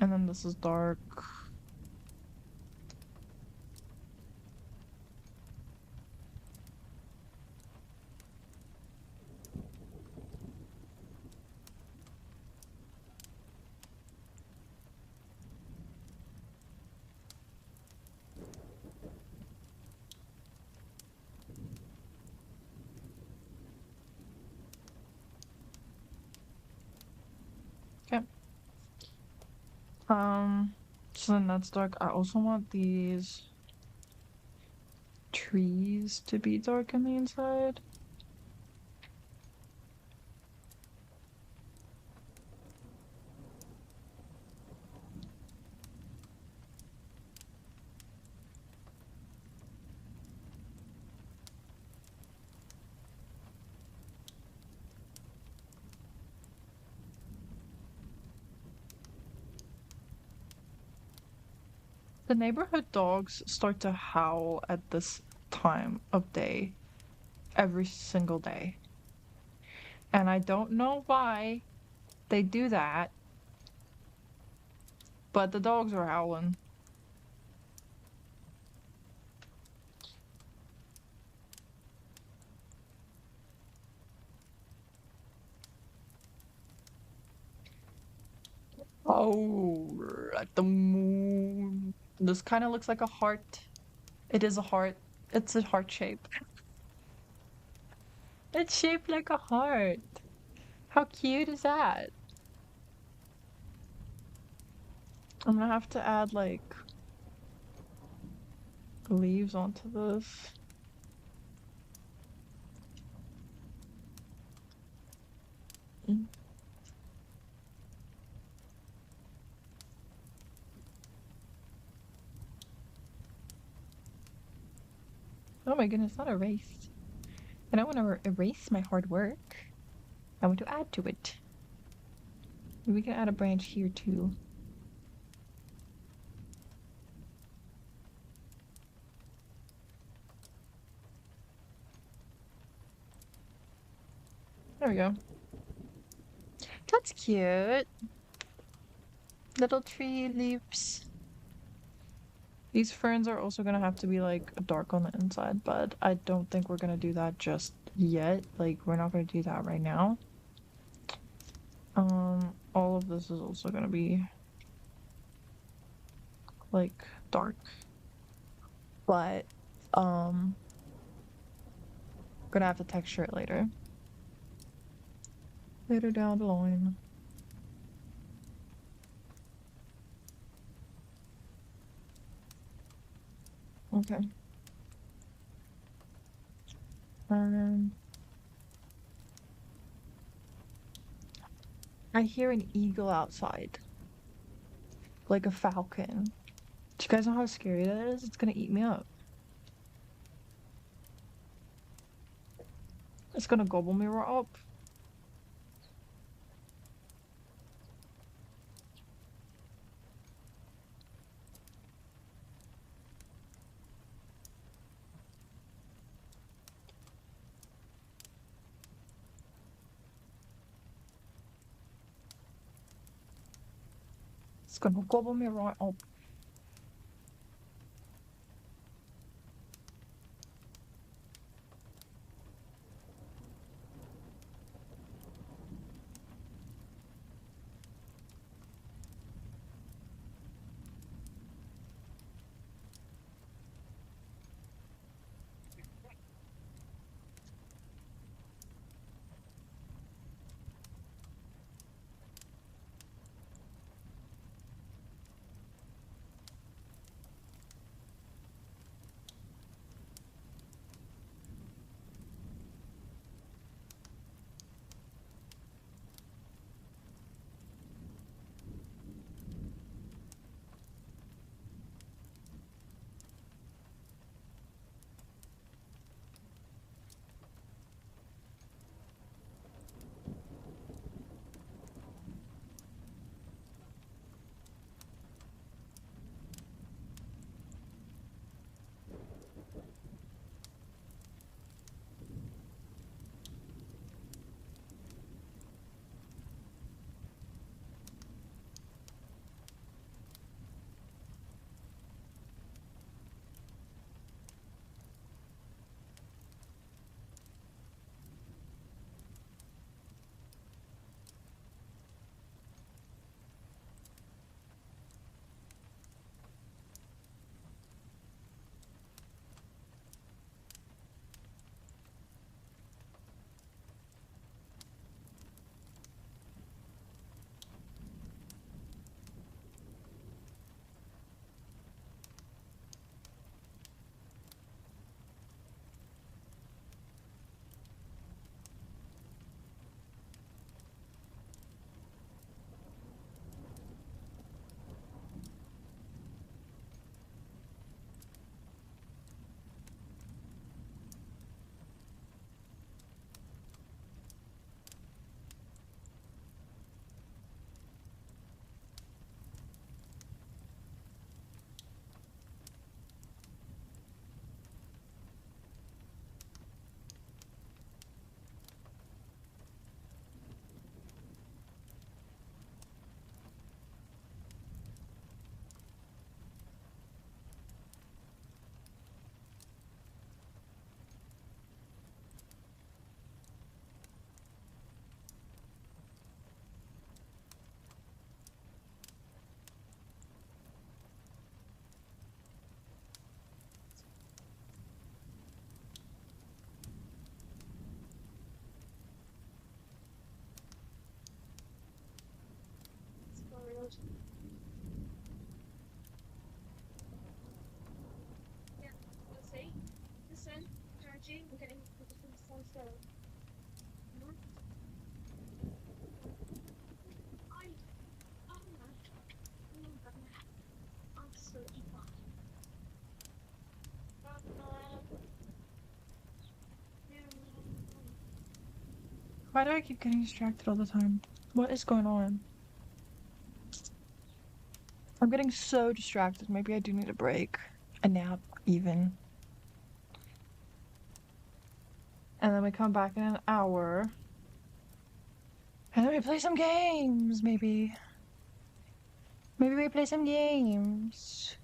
And then this is dark. Okay. So then that's dark. I also want these trees to be dark on the inside. The neighborhood dogs start to howl at this time of day every single day. And I don't know why they do that, but the dogs are howling. Oh, at the moon. This kind of looks like a heart. It is a heart. It's a heart shape. It's shaped like a heart. How cute is that? I'm gonna have to add like leaves onto this. Mm. Oh my goodness, not erased. I don't want to erase my hard work. I want to add to it. Maybe we can add a branch here too. There we go. That's cute. Little tree leaves. These ferns are also gonna have to be like dark on the inside, but I don't think we're gonna do that just yet. Like we're not gonna do that right now. All of this is also gonna be like dark, but gonna have to texture it later. Later down the line. Okay. I hear an eagle outside, like a falcon. Do you guys know how scary that is? It's gonna eat me up. It's gonna gobble me right up. It's gonna gobble me right up. Yeah, let's see. Listen, charging, we're getting to the sun still. I, oh my, oh my God, absolutely fine. Yeah, Why do I keep getting distracted all the time? What is going on? I'm getting so distracted. Maybe I do need a break. A nap, even. And then we come back in an hour. And then we play some games, maybe. Maybe we play some games.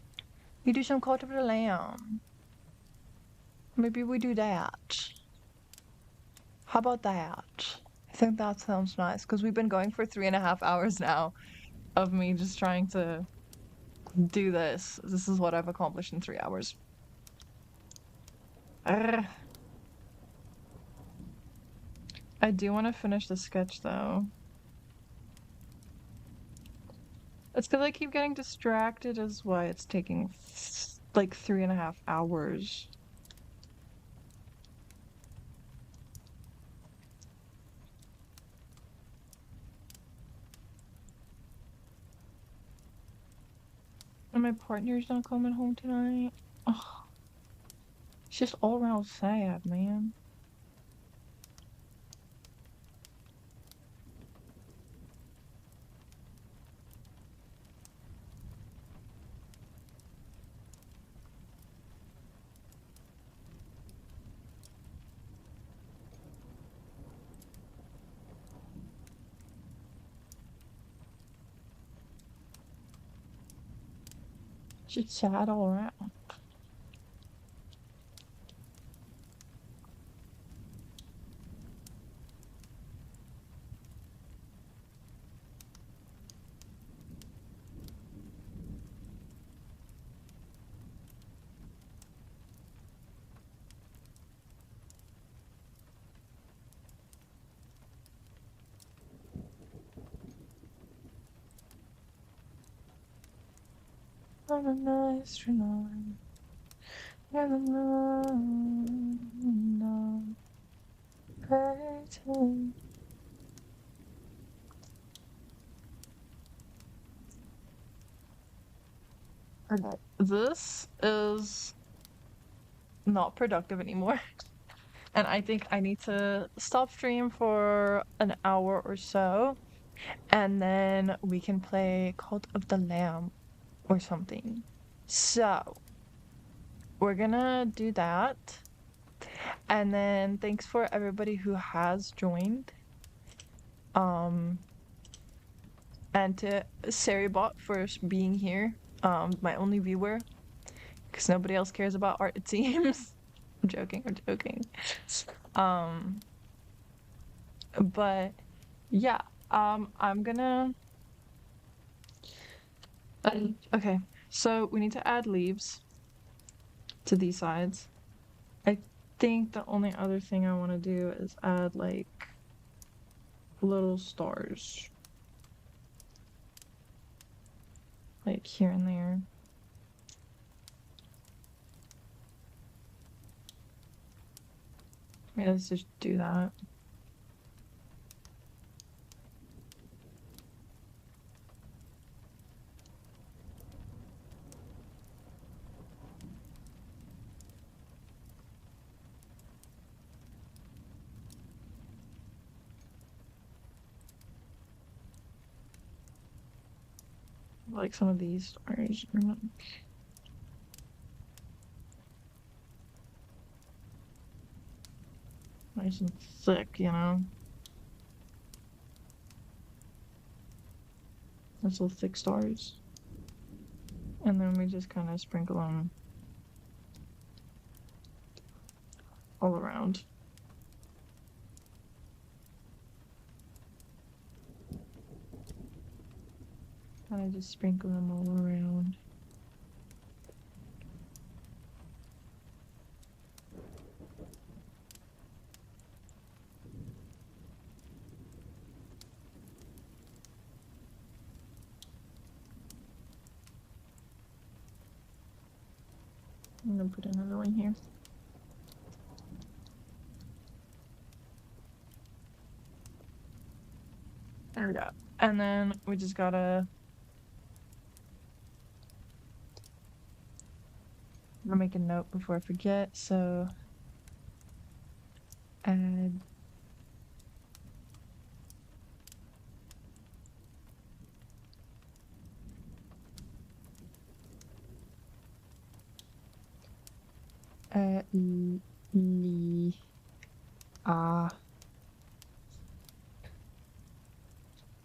We do some quarter of the lamb. Maybe we do that. How about that? I think that sounds nice because we've been going for 3.5 hours now of me just trying to do this. This is what I've accomplished in 3 hours. Urgh. I do want to finish the sketch though. It's because I keep getting distracted, is why it's taking like 3.5 hours. And my partner's not coming home tonight. Ugh. It's just all around sad, man. It's just sad all around. I'm an astronaut. I'm an person. Okay. This is not productive anymore. And I think I need to stop stream for an hour or so. And then we can play Cult of the Lamb or something. So, we're gonna do that. And then thanks for everybody who has joined. And to Saribot for being here. My only viewer. Because nobody else cares about art, it seems. I'm joking, I'm joking. But yeah, I'm gonna okay, so we need to add leaves to these sides. I think the only other thing I want to do is add like little stars. Like here and there. Yeah, let's just do that. Like some of these stars. Nice and thick, you know? Nice little thick stars. And then we just kind of sprinkle them all around. Kind of just sprinkle them all around. I'm gonna put another one here. There we go. And then we just gotta I'm gonna make a note before I forget, so add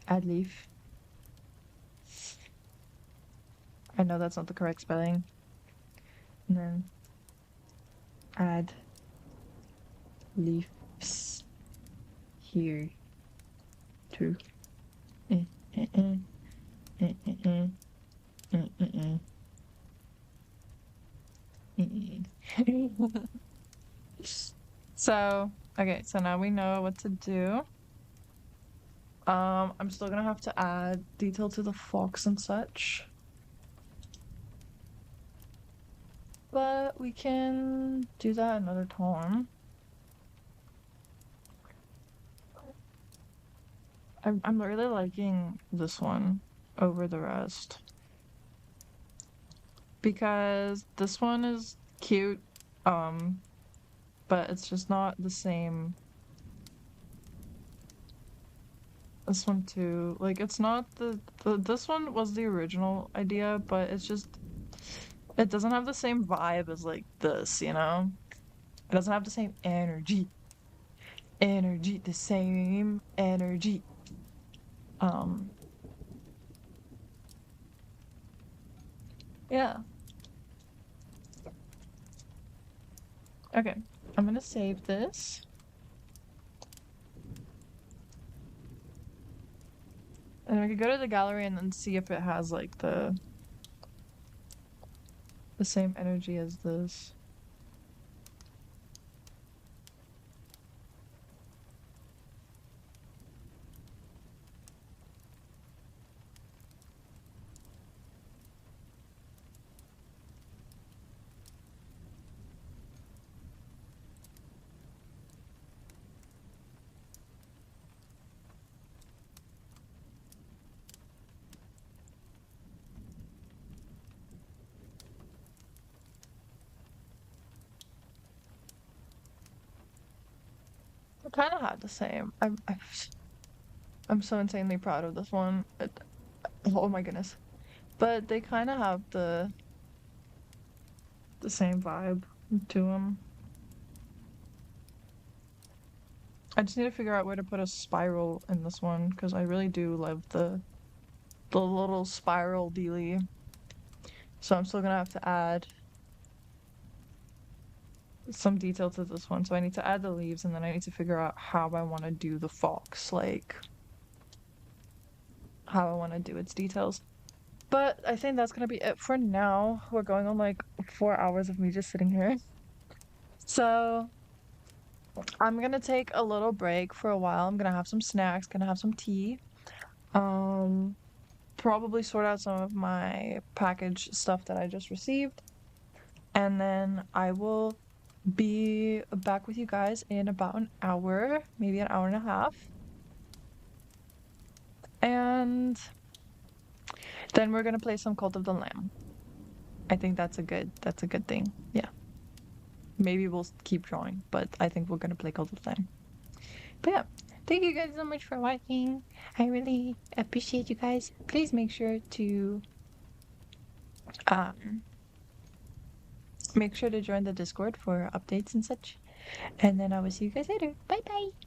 add leaf. I know that's not the correct spelling. And then add leaves here too. So, okay, so now we know what to do. I'm still gonna have to add detail to the fox and such. But we can do that another time. I'm really liking this one over the rest. Because this one is cute, but it's just not the same. This one too. Like, it's not this one was the original idea, but it's just, it doesn't have the same vibe as like this, you know? It doesn't have the same energy. The same energy. Yeah. Okay, I'm gonna save this. And we could go to the gallery and then see if it has like the same energy as this. I kind of had the same. I'm so insanely proud of this one. Oh my goodness. But they kind of have the same vibe to them. I just need to figure out where to put a spiral in this one because I really do love the little spiral dealy. So I'm still gonna have to add some detail to this one. So I need to add the leaves and then I need to figure out how I want to do the fox, like how I want to do its details. But I think that's gonna be it for now. We're going on like 4 hours of me just sitting here. So I'm gonna take a little break for a while. I'm gonna have some snacks, gonna have some tea. Probably sort out some of my package stuff that I just received. And then I will be back with you guys in about an hour, maybe an hour and a half. And then we're gonna play some Cult of the Lamb. I think that's a good thing. Yeah. Maybe we'll keep drawing, but I think we're gonna play Cult of the Lamb. But yeah, thank you guys so much for watching. I really appreciate you guys. Please make sure to join the Discord for updates and such. And then I will see you guys later. Bye bye.